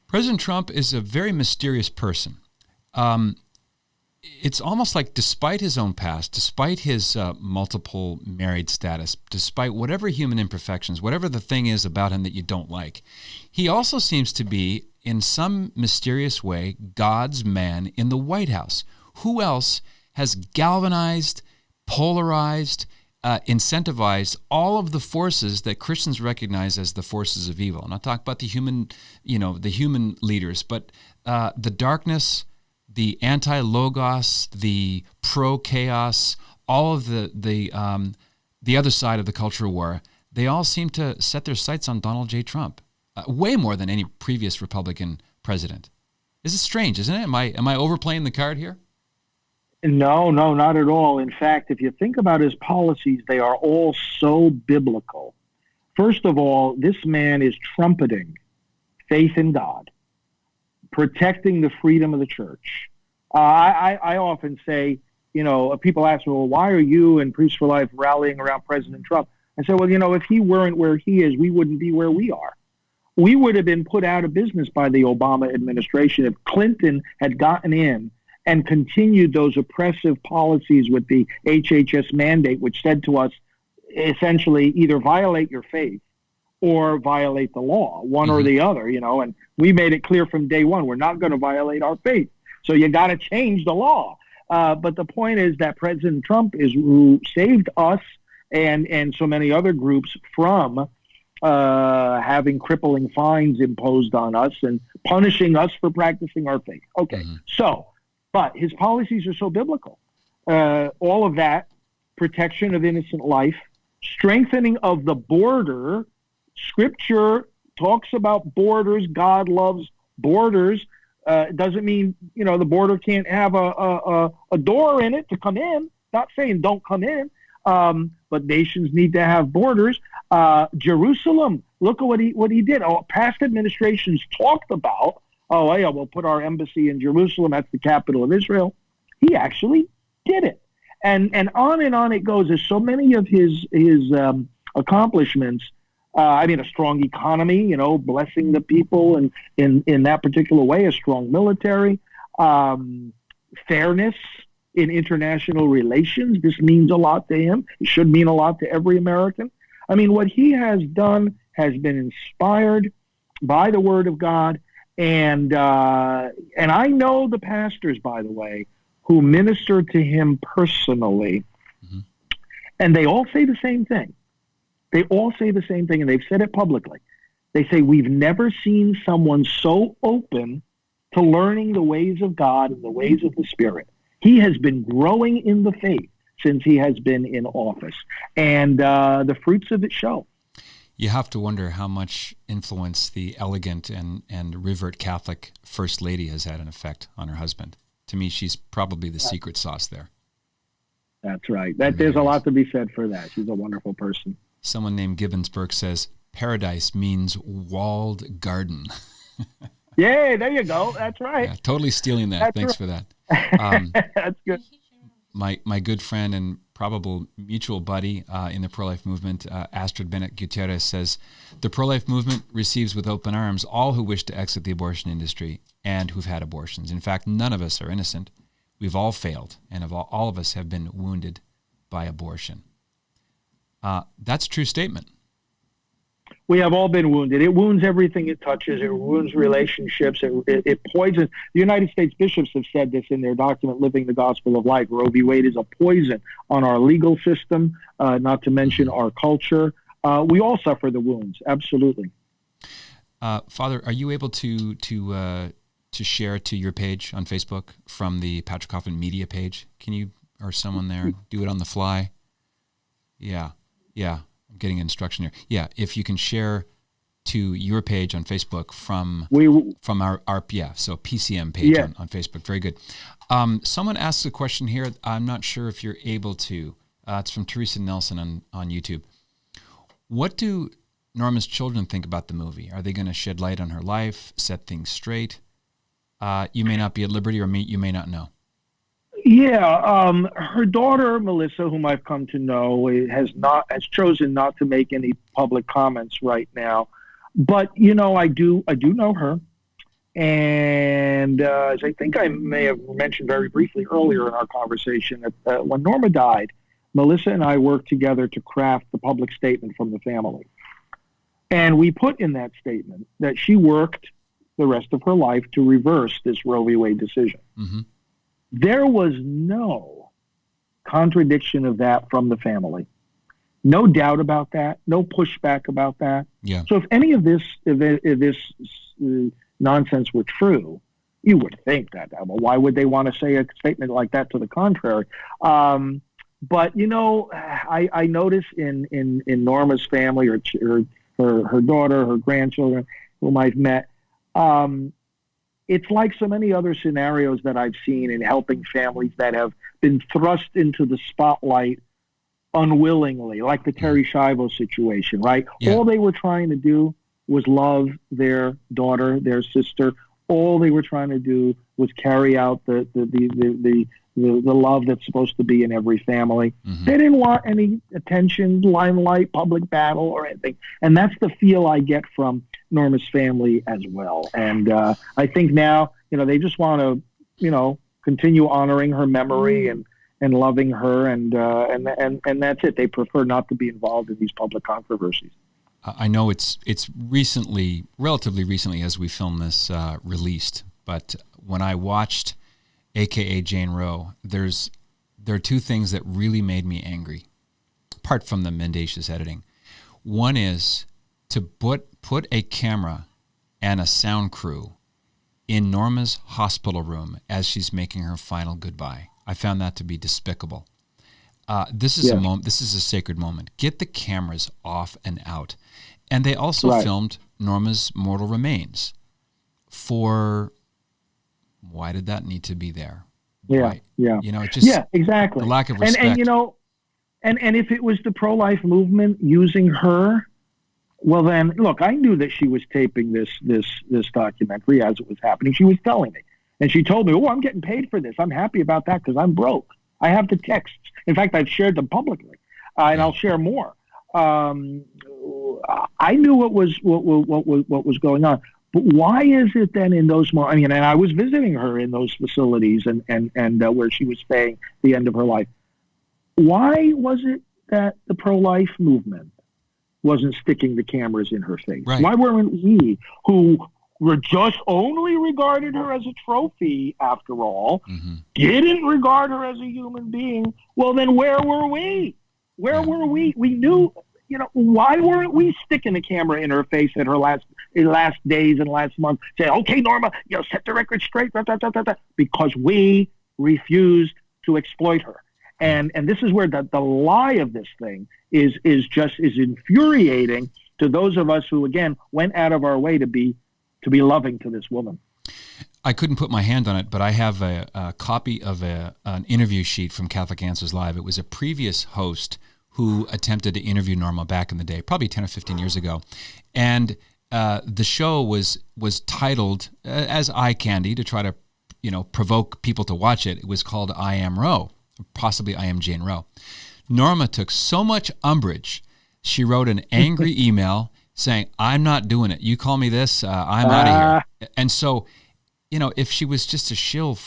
President Trump is a very mysterious person. It's almost like despite his own past, despite his multiple married status, despite whatever human imperfections, whatever the thing is about him that you don't like, he also seems to be, in some mysterious way, God's man in the White House. Who else has galvanized, polarized, incentivized all of the forces that Christians recognize as the forces of evil? I'm not talking about the human leaders, but the darkness, the anti-logos, the pro-chaos, all of the other side of the cultural war they all seem to set their sights on Donald J. Trump, way more than any previous Republican president. This is strange, isn't it? Am I overplaying the card here? No, not at all. In fact, if you think about his policies, they are all so biblical. First of all, this man is trumpeting faith in God, protecting the freedom of the church. I often say, people ask me, well, why are you and Priests for Life rallying around President Trump? I say, well, if he weren't where he is, we wouldn't be where we are. We would have been put out of business by the Obama administration if Clinton had gotten in and continued those oppressive policies with the HHS mandate, which said to us, essentially, either violate your faith or violate the law, one or the other, and we made it clear from day one, we're not going to violate our faith. So you got to change the law. But the point is that President Trump is who saved us and so many other groups from having crippling fines imposed on us and punishing us for practicing our faith. Okay, but his policies are so biblical. All of that, protection of innocent life, strengthening of the border. Scripture talks about borders. God loves borders. It doesn't mean, the border can't have a door in it to come in. Not saying don't come in. But nations need to have borders. Jerusalem, look at what he did. Past administrations talked about, we'll put our embassy in Jerusalem. That's the capital of Israel. He actually did it. And on it goes. There's so many of his accomplishments. A strong economy, blessing the people and in that particular way, a strong military, fairness in international relations. This means a lot to him. It should mean a lot to every American. What he has done has been inspired by the Word of God. And I know the pastors, by the way, who ministered to him personally, and they all say the same thing. They all say the same thing, and they've said it publicly. They say, we've never seen someone so open to learning the ways of God and the ways of the Spirit. He has been growing in the faith since he has been in office, and the fruits of it show. You have to wonder how much influence the elegant and revert Catholic First Lady has had an effect on her husband. To me, she's probably the secret sauce there. That's right. There's a lot to be said for that. She's a wonderful person. Someone named Gibbonsburg says, paradise means walled garden. Yeah, there you go. That's right. Yeah, totally stealing that. Thanks for that. That's good. My good friend and probable mutual buddy in the pro-life movement, Astrid Bennett Gutierrez, says, the pro-life movement receives with open arms all who wish to exit the abortion industry and who've had abortions. In fact, none of us are innocent. We've all failed, and all of us have been wounded by abortion. That's a true statement. We have all been wounded. It wounds everything it touches. It wounds relationships. It poisons. The United States bishops have said this in their document, Living the Gospel of Life. Roe v. Wade is a poison on our legal system, not to mention our culture. We all suffer the wounds, absolutely. Father, are you able to share to your page on Facebook from the Patrick Coffin Media page? Can you, or someone there, do it on the fly? Yeah. I'm getting instruction here. Yeah, if you can share to your page on Facebook from our PCM page on Facebook. Very good. Someone asks a question here. I'm not sure if you're able to. It's from Teresa Nelson on YouTube. What do Norma's children think about the movie? Are they going to shed light on her life, set things straight? You may not be at liberty, or you may not know. Yeah, her daughter Melissa, whom I've come to know, has chosen not to make any public comments right now. But I do know her, and as I think I may have mentioned very briefly earlier in our conversation, that when Norma died, Melissa and I worked together to craft the public statement from the family, and we put in that statement that she worked the rest of her life to reverse this Roe v. Wade decision. Mm-hmm. There was no contradiction of that from the family. No doubt about that. No pushback about that. Yeah. So if any of this nonsense were true, you would think that. Well, why would they want to say a statement like that to the contrary? But I notice in Norma's family, or her daughter, her grandchildren, whom I've met, it's like so many other scenarios that I've seen in helping families that have been thrust into the spotlight unwillingly, like the Terry Schiavo situation, right? Yeah. All they were trying to do was love their daughter, their sister. All they were trying to do was carry out the love that's supposed to be in every family. Mm-hmm. They didn't want any attention, limelight, public battle, or anything. And that's the feel I get from Norma's family as well. And I think now, they just want to, continue honoring her memory and loving her, and that's it. They prefer not to be involved in these public controversies. I know it's recently, relatively recently, as we film this, released. But when I watched AKA Jane Roe, there are two things that really made me angry, apart from the mendacious editing. One is to put a camera and a sound crew in Norma's hospital room as she's making her final goodbye. I found that to be despicable. This is a moment. This is a sacred moment. Get the cameras off and out. And they also filmed Norma's mortal remains. Why did that need to be there? Yeah. Exactly. The lack of respect. And if it was the pro-life movement using her, well then, look, I knew that she was taping this documentary as it was happening. She was telling me. And she told me, I'm getting paid for this. I'm happy about that because I'm broke. I have the texts. In fact, I've shared them publicly, and I'll share more. I knew what was going on. But why is it then in those moments? And I was visiting her in those facilities and where she was staying the end of her life. Why was it that the pro-life movement wasn't sticking the cameras in her face? Right. Why weren't we, who were just only regarded her as a trophy, after all, didn't regard her as a human being? Well, then where were we? Were we? We knew, why weren't we sticking the camera in her face in her last days and last month? Say, okay, Norma, set the record straight, because we refused to exploit her. And this is where the lie of this thing is infuriating to those of us who, again, went out of our way to be loving to this woman. I couldn't put my hand on it, but I have a copy of an interview sheet from Catholic Answers Live. It was a previous host who attempted to interview Norma back in the day, probably 10 or 15 years ago. And the show was titled as eye candy to try to, provoke people to watch it. It was called I Am Roe, possibly I Am Jane Roe. Norma took so much umbrage, she wrote an angry email saying, I'm not doing it. You call me this, I'm out of here. And so, if she was just a shill,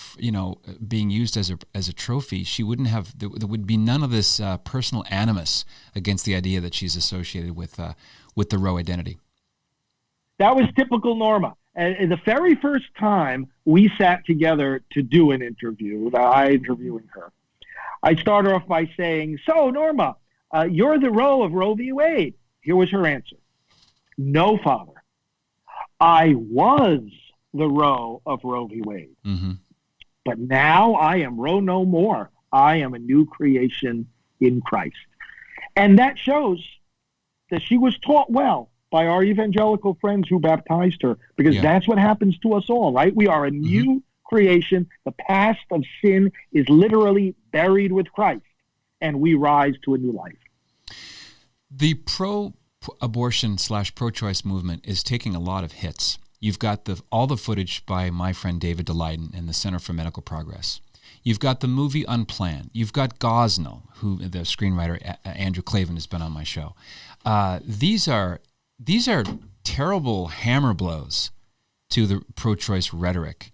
being used as a trophy, she wouldn't have, there would be none of this personal animus against the idea that she's associated with the Roe identity. That was typical Norma. And the very first time we sat together to do an interview, I interviewing her, I started off by saying, so Norma, you're the Roe of Roe v. Wade. Here was her answer. No, Father. I was the Roe of Roe v. Wade. Mm-hmm. But now I am Roe no more. I am a new creation in Christ. And that shows that she was taught well by our evangelical friends who baptized her, because that's what happens to us all, right? We are a new creation. The past of sin is literally buried with Christ, and we rise to a new life. The pro-abortion / pro-choice movement is taking a lot of hits. You've got all the footage by my friend David DeLayden and the Center for Medical Progress. You've got the movie Unplanned. You've got Gosnell, who the screenwriter Andrew Klavan has been on my show. These are terrible hammer blows to the pro-choice rhetoric.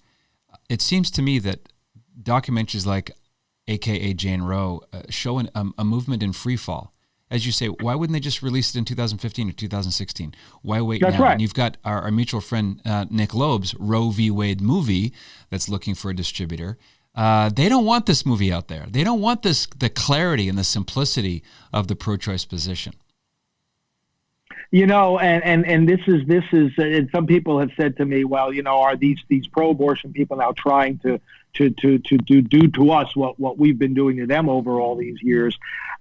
It seems to me that documentaries like AKA Jane Roe show a movement in free fall. As you say, why wouldn't they just release it in 2015 or 2016? Why wait now? Right. And you've got our mutual friend Nick Loeb's Roe v. Wade movie that's looking for a distributor. They don't want this movie out there. They don't want the clarity and the simplicity of the pro-choice position. And this is, and some people have said to me, well, are these pro-abortion people now trying to do to us what we've been doing to them over all these years?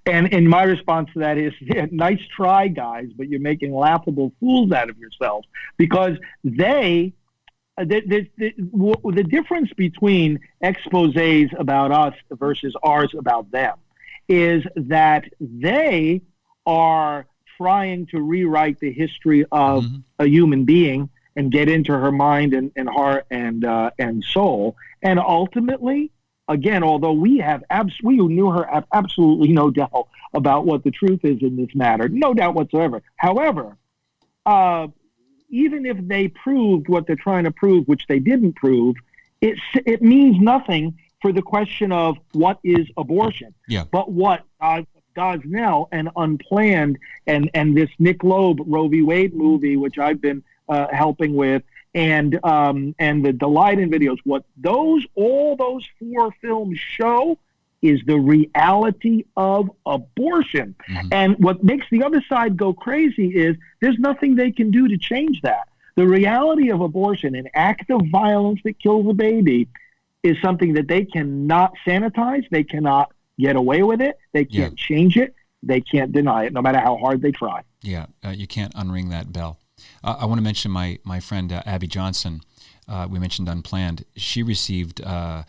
And my response to that is, yeah, nice try, guys, but you're making laughable fools out of yourselves, because the difference between exposés about us versus ours about them is that they are trying to rewrite the history of a human being and get into her mind and heart and soul. And ultimately, again, although we knew her, have absolutely no doubt about what the truth is in this matter, no doubt whatsoever. However, even if they proved what they're trying to prove, which they didn't prove, it means nothing for the question of what is abortion. Yeah. But what Gosnell and Unplanned and this Nick Loeb Roe v. Wade movie, which I've been helping with, and the Leiden videos, what all those 4 films show is the reality of abortion. And what makes the other side go crazy is there's nothing they can do to change that. The reality of abortion, an act of violence that kills a baby, is something that they cannot sanitize. They cannot get away with it. They can't change it. They can't deny it, no matter how hard they try. Yeah, you can't unring that bell. I want to mention my friend Abby Johnson. We mentioned Unplanned. She received a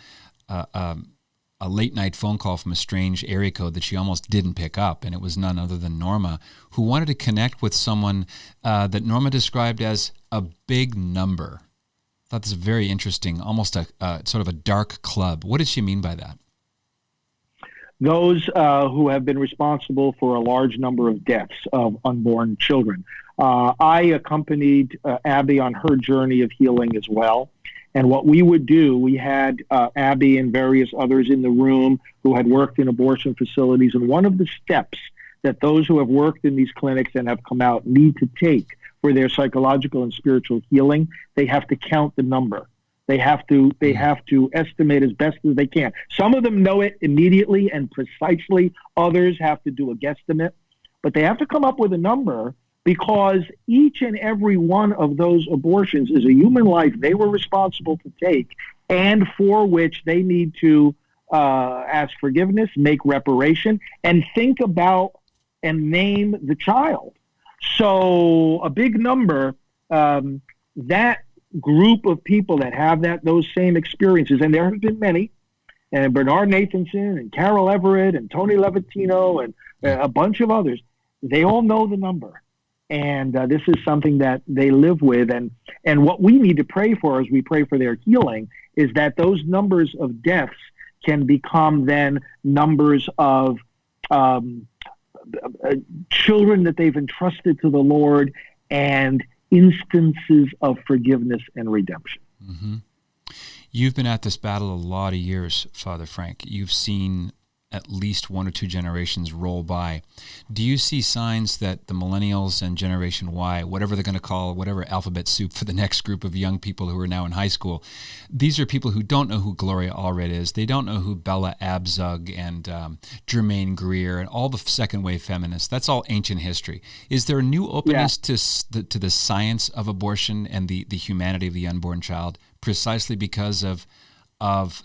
late-night phone call from a strange area code that she almost didn't pick up, and it was none other than Norma, who wanted to connect with someone that Norma described as a big number. I thought this was very interesting, almost a sort of a dark club. What did she mean by that? Those who have been responsible for a large number of deaths of unborn children. I accompanied Abby on her journey of healing as well. And what we would do, we had Abby and various others in the room who had worked in abortion facilities. And one of the steps that those who have worked in these clinics and have come out need to take for their psychological and spiritual healing, they have to count the number. They have to estimate as best as they can. Some of them know it immediately and precisely. Others have to do a guesstimate. But they have to come up with a number, because each and every one of those abortions is a human life they were responsible to take, and for which they need to ask forgiveness, make reparation, and think about and name the child. So a big number, that group of people that have those same experiences, and there have been many, and Bernard Nathanson and Carol Everett and Tony Levatino and a bunch of others, they all know the number. And this is something that they live with. And what we need to pray for as we pray for their healing is that those numbers of deaths can become then numbers of children that they've entrusted to the Lord, and instances of forgiveness and redemption. Mm-hmm. You've been at this battle a lot of years, Father Frank. You've seen at least 1 or 2 generations roll by. Do you see signs that the millennials and Generation Y, whatever they're going to call, whatever alphabet soup for the next group of young people who are now in high school, these are people who don't know who Gloria Allred is. They don't know who Bella Abzug and Germaine Greer and all the second-wave feminists. That's all ancient history. Is there a new openness to the science of abortion and the humanity of the unborn child precisely because of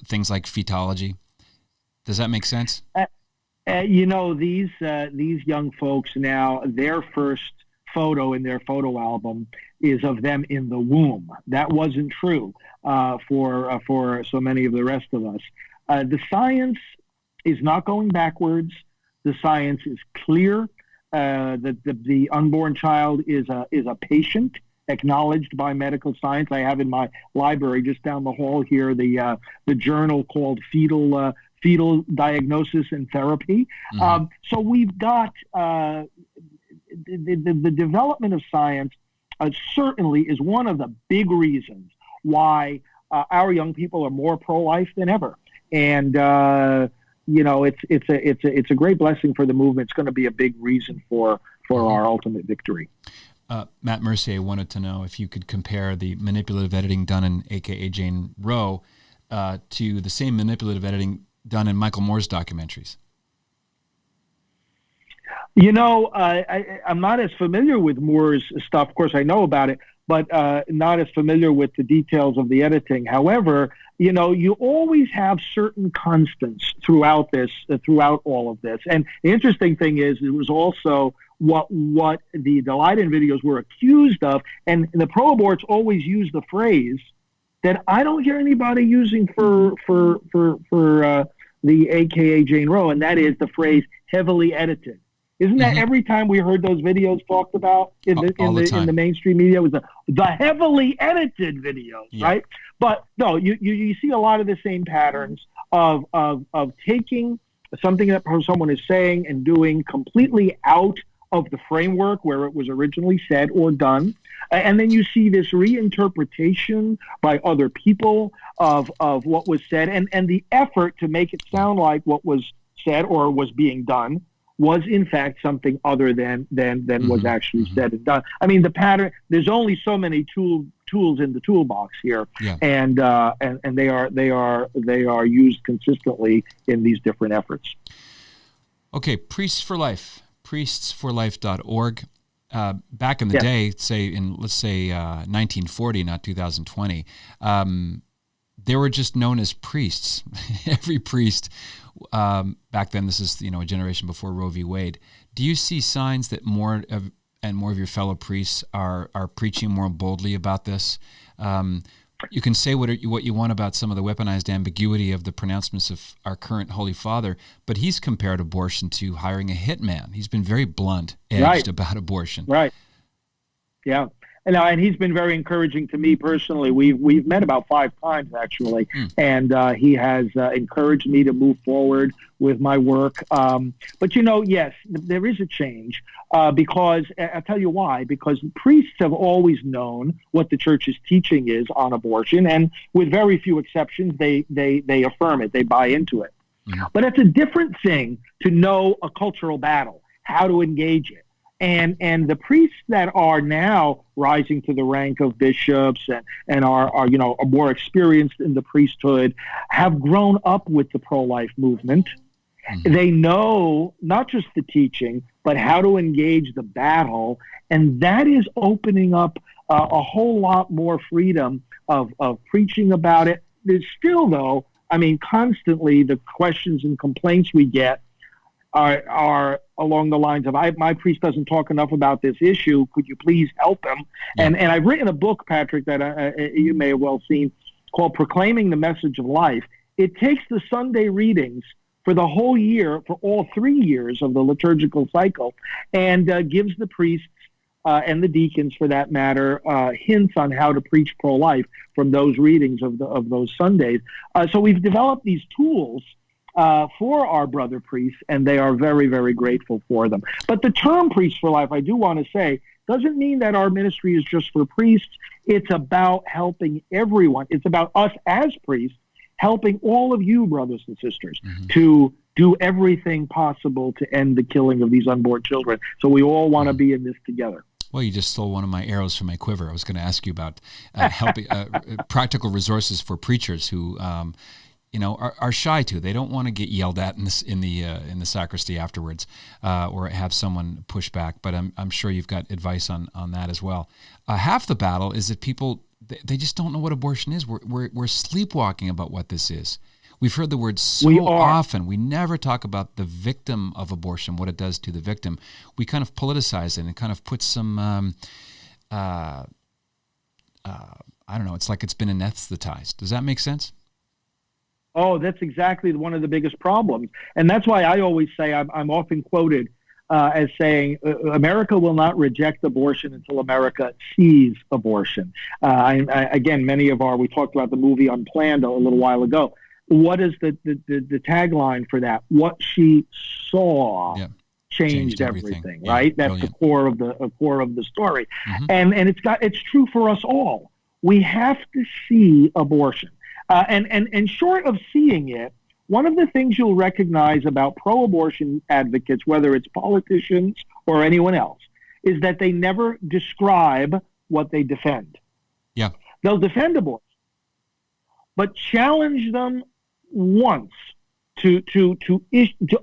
things like fetology? Does that make sense? These young folks now, their first photo in their photo album is of them in the womb. That wasn't true for so many of the rest of us. The science is not going backwards. The science is clear. That the unborn child is a patient, acknowledged by medical science. I have in my library just down the hall here the journal called Fetal Diagnosis and Therapy. Mm-hmm. So we've got the development of science certainly is one of the big reasons why our young people are more pro-life than ever. And it's a great blessing for the movement. It's going to be a big reason for our ultimate victory. Matt Mercier wanted to know if you could compare the manipulative editing done in AKA Jane Roe to the same manipulative editing done in Michael Moore's documentaries. I'm not as familiar with Moore's stuff. Of course, I know about it, but not as familiar with the details of the editing. However, you always have certain constants throughout throughout all of this. And the interesting thing is, it was also what the Leiden videos were accused of, and the pro-aborts always use the phrase that I don't hear anybody using for the AKA Jane Roe, and that is the phrase heavily edited. Isn't that every time we heard those videos talked about in the mainstream media, was the heavily edited videos, right? But no, you see a lot of the same patterns of taking something that someone is saying and doing completely out of the framework where it was originally said or done. And then you see this reinterpretation by other people of what was said, and the effort to make it sound like what was said or was being done was in fact something other than was actually said and done. I mean, the pattern. There's only so many tools in the toolbox here, and they are used consistently in these different efforts. Okay, Priests for Life, priestsforlife.org. Back in the day, let's say 1940, not 2020, they were just known as priests. Every priest back then, this is a generation before Roe v. Wade. Do you see signs that more of your fellow priests are preaching more boldly about this? You can say what you want about some of the weaponized ambiguity of the pronouncements of our current Holy Father, but he's compared abortion to hiring a hitman. He's been very blunt-edged about abortion. Right. Yeah. And he's been very encouraging to me personally. We've met about 5 times actually, and he has encouraged me to move forward with my work. But yes, there is a change because I'll tell you why. Because priests have always known what the church's teaching is on abortion, and with very few exceptions, they affirm it. They buy into it. But it's a different thing to know a cultural battle, how to engage it. And the priests that are now rising to the rank of bishops and are more experienced in the priesthood have grown up with the pro-life movement. They know not just the teaching, but how to engage the battle. And that is opening up a whole lot more freedom of preaching about it. There's still, though, constantly the questions and complaints we get are along the lines of, my priest doesn't talk enough about this issue. Could you please help him? Yeah. And I've written a book, Patrick, that you may have well seen, called Proclaiming the Message of Life. It takes the Sunday readings for the whole year, for all 3 years of the liturgical cycle, and gives the priests and the deacons, for that matter, hints on how to preach pro-life from those readings of those Sundays. So we've developed these tools for our brother priests, and they are very, very grateful for them. But the term Priests for Life, I do want to say, doesn't mean that our ministry is just for priests. It's about helping everyone. It's about us as priests helping all of you, brothers and sisters, to do everything possible to end the killing of these unborn children. So we all want to be in this together. Well, you just stole one of my arrows from my quiver. I was going to ask you about helping practical resources for preachers who are shy to. They don't want to get yelled at in the sacristy afterwards, or have someone push back. But I'm sure you've got advice on that as well. Half the battle is that people they just don't know what abortion is. We're sleepwalking about what this is. We've heard the word so often. We never talk about the victim of abortion, what it does to the victim. We kind of politicize it and kind of put some I don't know. It's like it's been anesthetized. Does that make sense? Oh, that's exactly one of the biggest problems. And that's why I always say, I'm often quoted as saying, America will not reject abortion until America sees abortion. Again, we talked about the movie Unplanned a little while ago. What is the tagline for that? What she saw changed everything, right? That's the core of the story. And it's true for us all. We have to see abortion. And short of seeing it, one of the things you'll recognize about pro-abortion advocates, whether it's politicians or anyone else, is that they never describe what they defend. Yeah. They'll defend abortion, but challenge them once to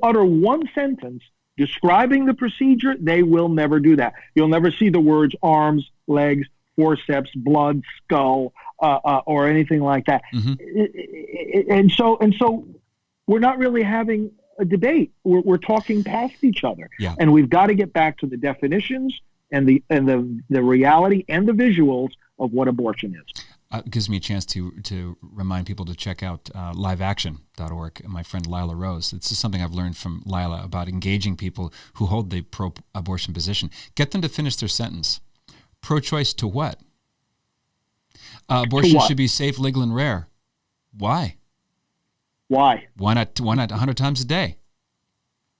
utter one sentence describing the procedure, they will never do that. You'll never see the words arms, legs, forceps, blood, skull, or anything like that. And so we're not really having a debate. We're talking past each other. Yeah. And we've got to get back to the definitions and the reality and the visuals of what abortion is. It gives me a chance to remind people to check out liveaction.org and my friend Lila Rose. This is something I've learned from Lila about engaging people who hold the pro-abortion position. Get them to finish their sentence. Pro-choice to what? Abortion should be safe, legal, and rare. Why? Why? Why not 100 times a day?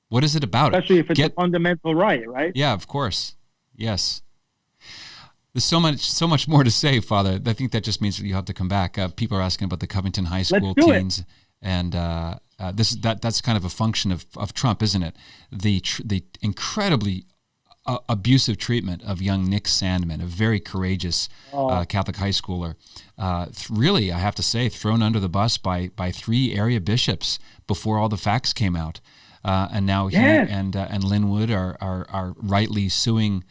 What is it about Especially it? if it's a fundamental right, right? Yeah, of course. Yes. There's so much more to say, Father. I think that just means that you have to come back. People are asking about the Covington High School teens, and that's kind of a function of Trump, isn't it? The incredibly abusive treatment of young Nick Sandman, a very courageous Catholic high schooler. Really, I have to say, thrown under the bus by 3 area bishops before all the facts came out, and now he and Linwood are rightly suing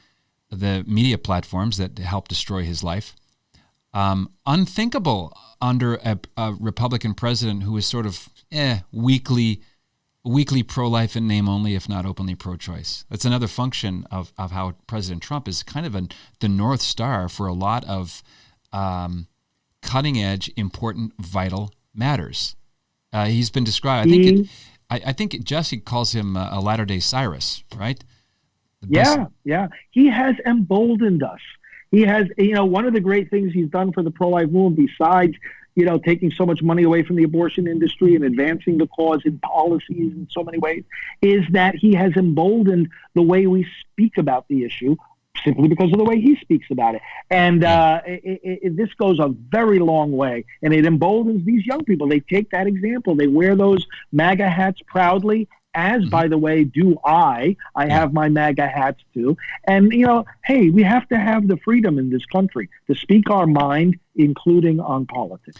the media platforms that helped destroy his life. Unthinkable under a Republican president who is sort of weakly pro-life in name only, if not openly pro-choice. That's another function of how President Trump is kind of the North Star for a lot of cutting-edge, important, vital matters. He's been described, I think Jesse calls him a Latter-day Cyrus, right? Yeah. He has emboldened us. He has, one of the great things he's done for the pro-life movement, besides, taking so much money away from the abortion industry and advancing the cause in policies in so many ways, is that he has emboldened the way we speak about the issue simply because of the way he speaks about it. And this goes a very long way, and it emboldens these young people. They take that example. They wear those MAGA hats proudly, as, by the way, do I. I have my MAGA hats too. And, hey, we have to have the freedom in this country to speak our mind, including on politics.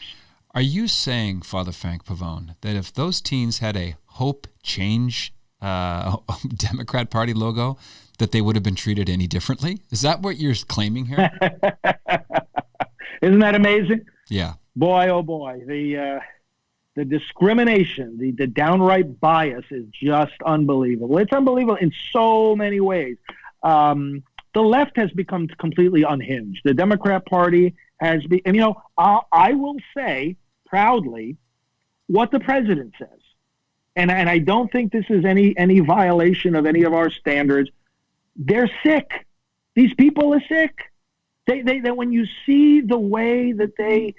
Are you saying, Father Frank Pavone, that if those teens had a Hope Change Democrat Party logo, that they would have been treated any differently? Is that what you're claiming here? Isn't that amazing? Yeah. Boy, oh boy. The discrimination, the downright bias is just unbelievable. It's unbelievable in so many ways. The left has become completely unhinged. The Democrat Party has been, and I will say proudly what the president says. And I don't think this is any violation of any of our standards. They're sick. These people are sick. They when you see the way that they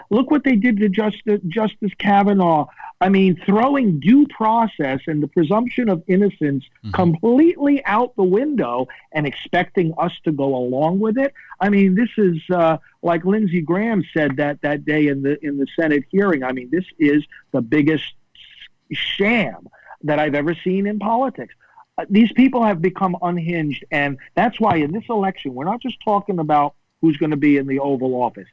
look what they did to Justice Kavanaugh. I mean, throwing due process and the presumption of innocence completely out the window and expecting us to go along with it. I mean, this is like Lindsey Graham said that day in the Senate hearing. I mean, this is the biggest sham that I've ever seen in politics. These people have become unhinged, and that's why in this election, we're not just talking about who's going to be in the Oval Office.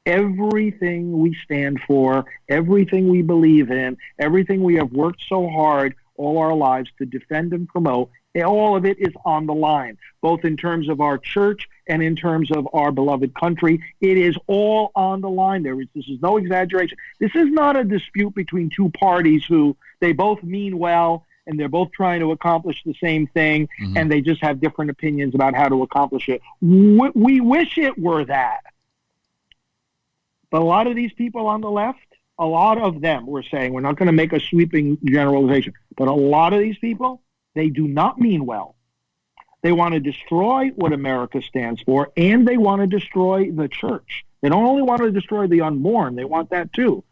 Everything we stand for, everything we believe in, everything we have worked so hard all our lives to defend and promote, all of it is on the line, both in terms of our church and in terms of our beloved country. It is all on the line. This is no exaggeration. This is not a dispute between two parties who they both mean well and they're both trying to accomplish the same thing, and they just have different opinions about how to accomplish it. We wish it were that. But a lot of these people on the left, a lot of them, we're saying, we're not going to make a sweeping generalization, but a lot of these people, they do not mean well. They want to destroy what America stands for, and they want to destroy the church. They don't only want to destroy the unborn, they want that too.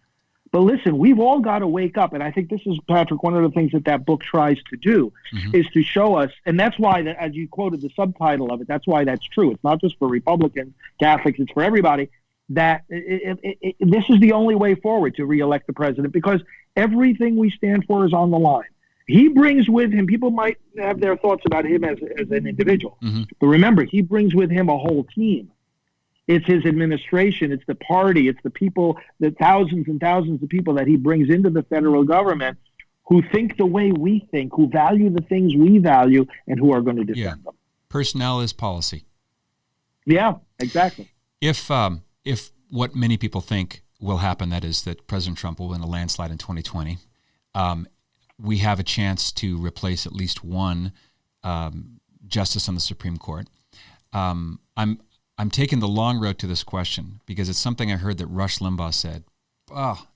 But listen, we've all got to wake up, and I think this is, Patrick, one of the things that book tries to do is to show us, and that's why, as you quoted the subtitle of it, that's why that's true. It's not just for Republicans, Catholics, it's for everybody, that this is the only way forward to reelect the president, because everything we stand for is on the line. He brings with him, people might have their thoughts about him as an individual, but remember, he brings with him a whole team. It's his administration, it's the party, it's the people, the thousands and thousands of people that he brings into the federal government who think the way we think, who value the things we value, and who are going to defend them. Personnel is policy. Yeah, exactly. If what many people think will happen, that is that President Trump will win a landslide in 2020, we have a chance to replace at least one justice on the Supreme Court. I'm taking the long road to this question because it's something I heard that Rush Limbaugh said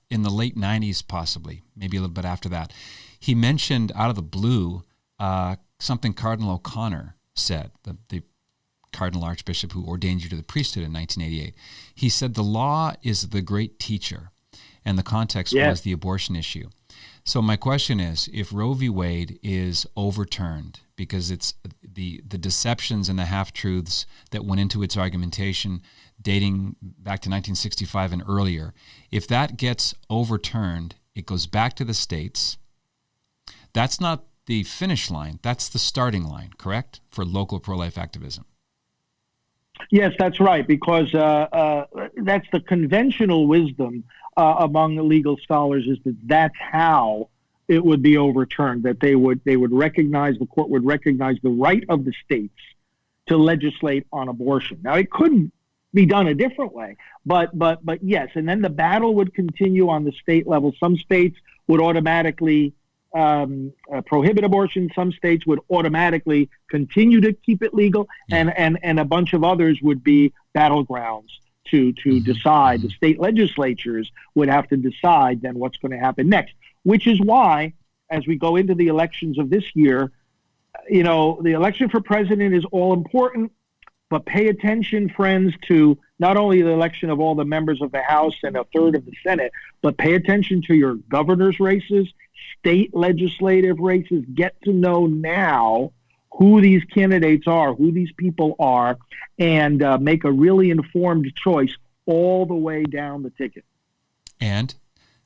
in the late 90s, possibly, maybe a little bit after that. He mentioned out of the blue something Cardinal O'Connor said, the Cardinal Archbishop who ordained you to the priesthood in 1988. He said the law is the great teacher, and the context was the abortion issue. So my question is, if Roe v. Wade is overturned because it's the deceptions and the half-truths that went into its argumentation dating back to 1965 and earlier, if that gets overturned, it goes back to the states. That's not the finish line. That's the starting line, correct, for local pro-life activism? Yes, that's right, because that's the conventional wisdom among legal scholars, is that that's how it would be overturned, that they would recognize, the court would recognize the right of the states to legislate on abortion. Now, it couldn't be done a different way, but yes, and then the battle would continue on the state level. Some states would automatically prohibit abortion. Some states would automatically continue to keep it legal, and a bunch of others would be battlegrounds to decide. The state legislatures would have to decide then what's going to happen next, which is why, as we go into the elections of this year, the election for president is all important, but pay attention, friends, to not only the election of all the members of the House and a third of the Senate, but pay attention to your governor's races, state legislative races. Get to know now who these candidates are, who these people are, and make a really informed choice all the way down the ticket. And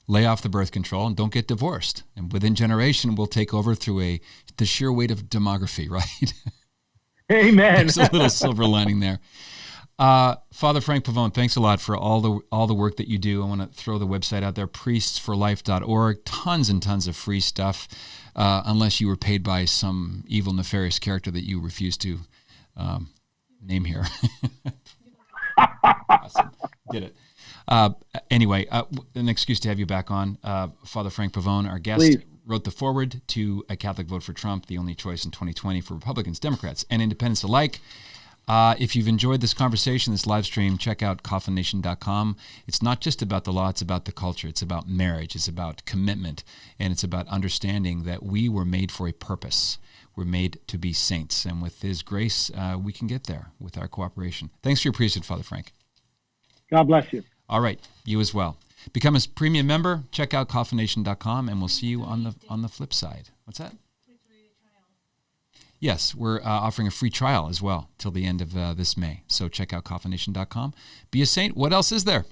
lay off the birth control and don't get divorced. And within generation, we'll take over through the sheer weight of demography, right? Amen. There's a little silver lining there. Father Frank Pavone, thanks a lot for all the work that you do. I want to throw the website out there, priestsforlife.org. Tons and tons of free stuff, unless you were paid by some evil, nefarious character that you refuse to name here. Awesome. Did it. Anyway, an excuse to have you back on. Father Frank Pavone, our guest, Please. Wrote the foreword to A Catholic Vote for Trump, the only choice in 2020 for Republicans, Democrats, and independents alike. If you've enjoyed this conversation, this live stream, check out coffinnation.com. It's not just about the law, it's about the culture. It's about marriage. It's about commitment. And it's about understanding that we were made for a purpose. We're made to be saints. And with His grace, we can get there with our cooperation. Thanks for your priesthood, Father Frank. God bless you. All right. You as well. Become a premium member. Check out coffinnation.com, and we'll see you on the flip side. What's that? Yes, we're offering a free trial as well till the end of this May. So check out coffinnation.com. Be a saint. What else is there?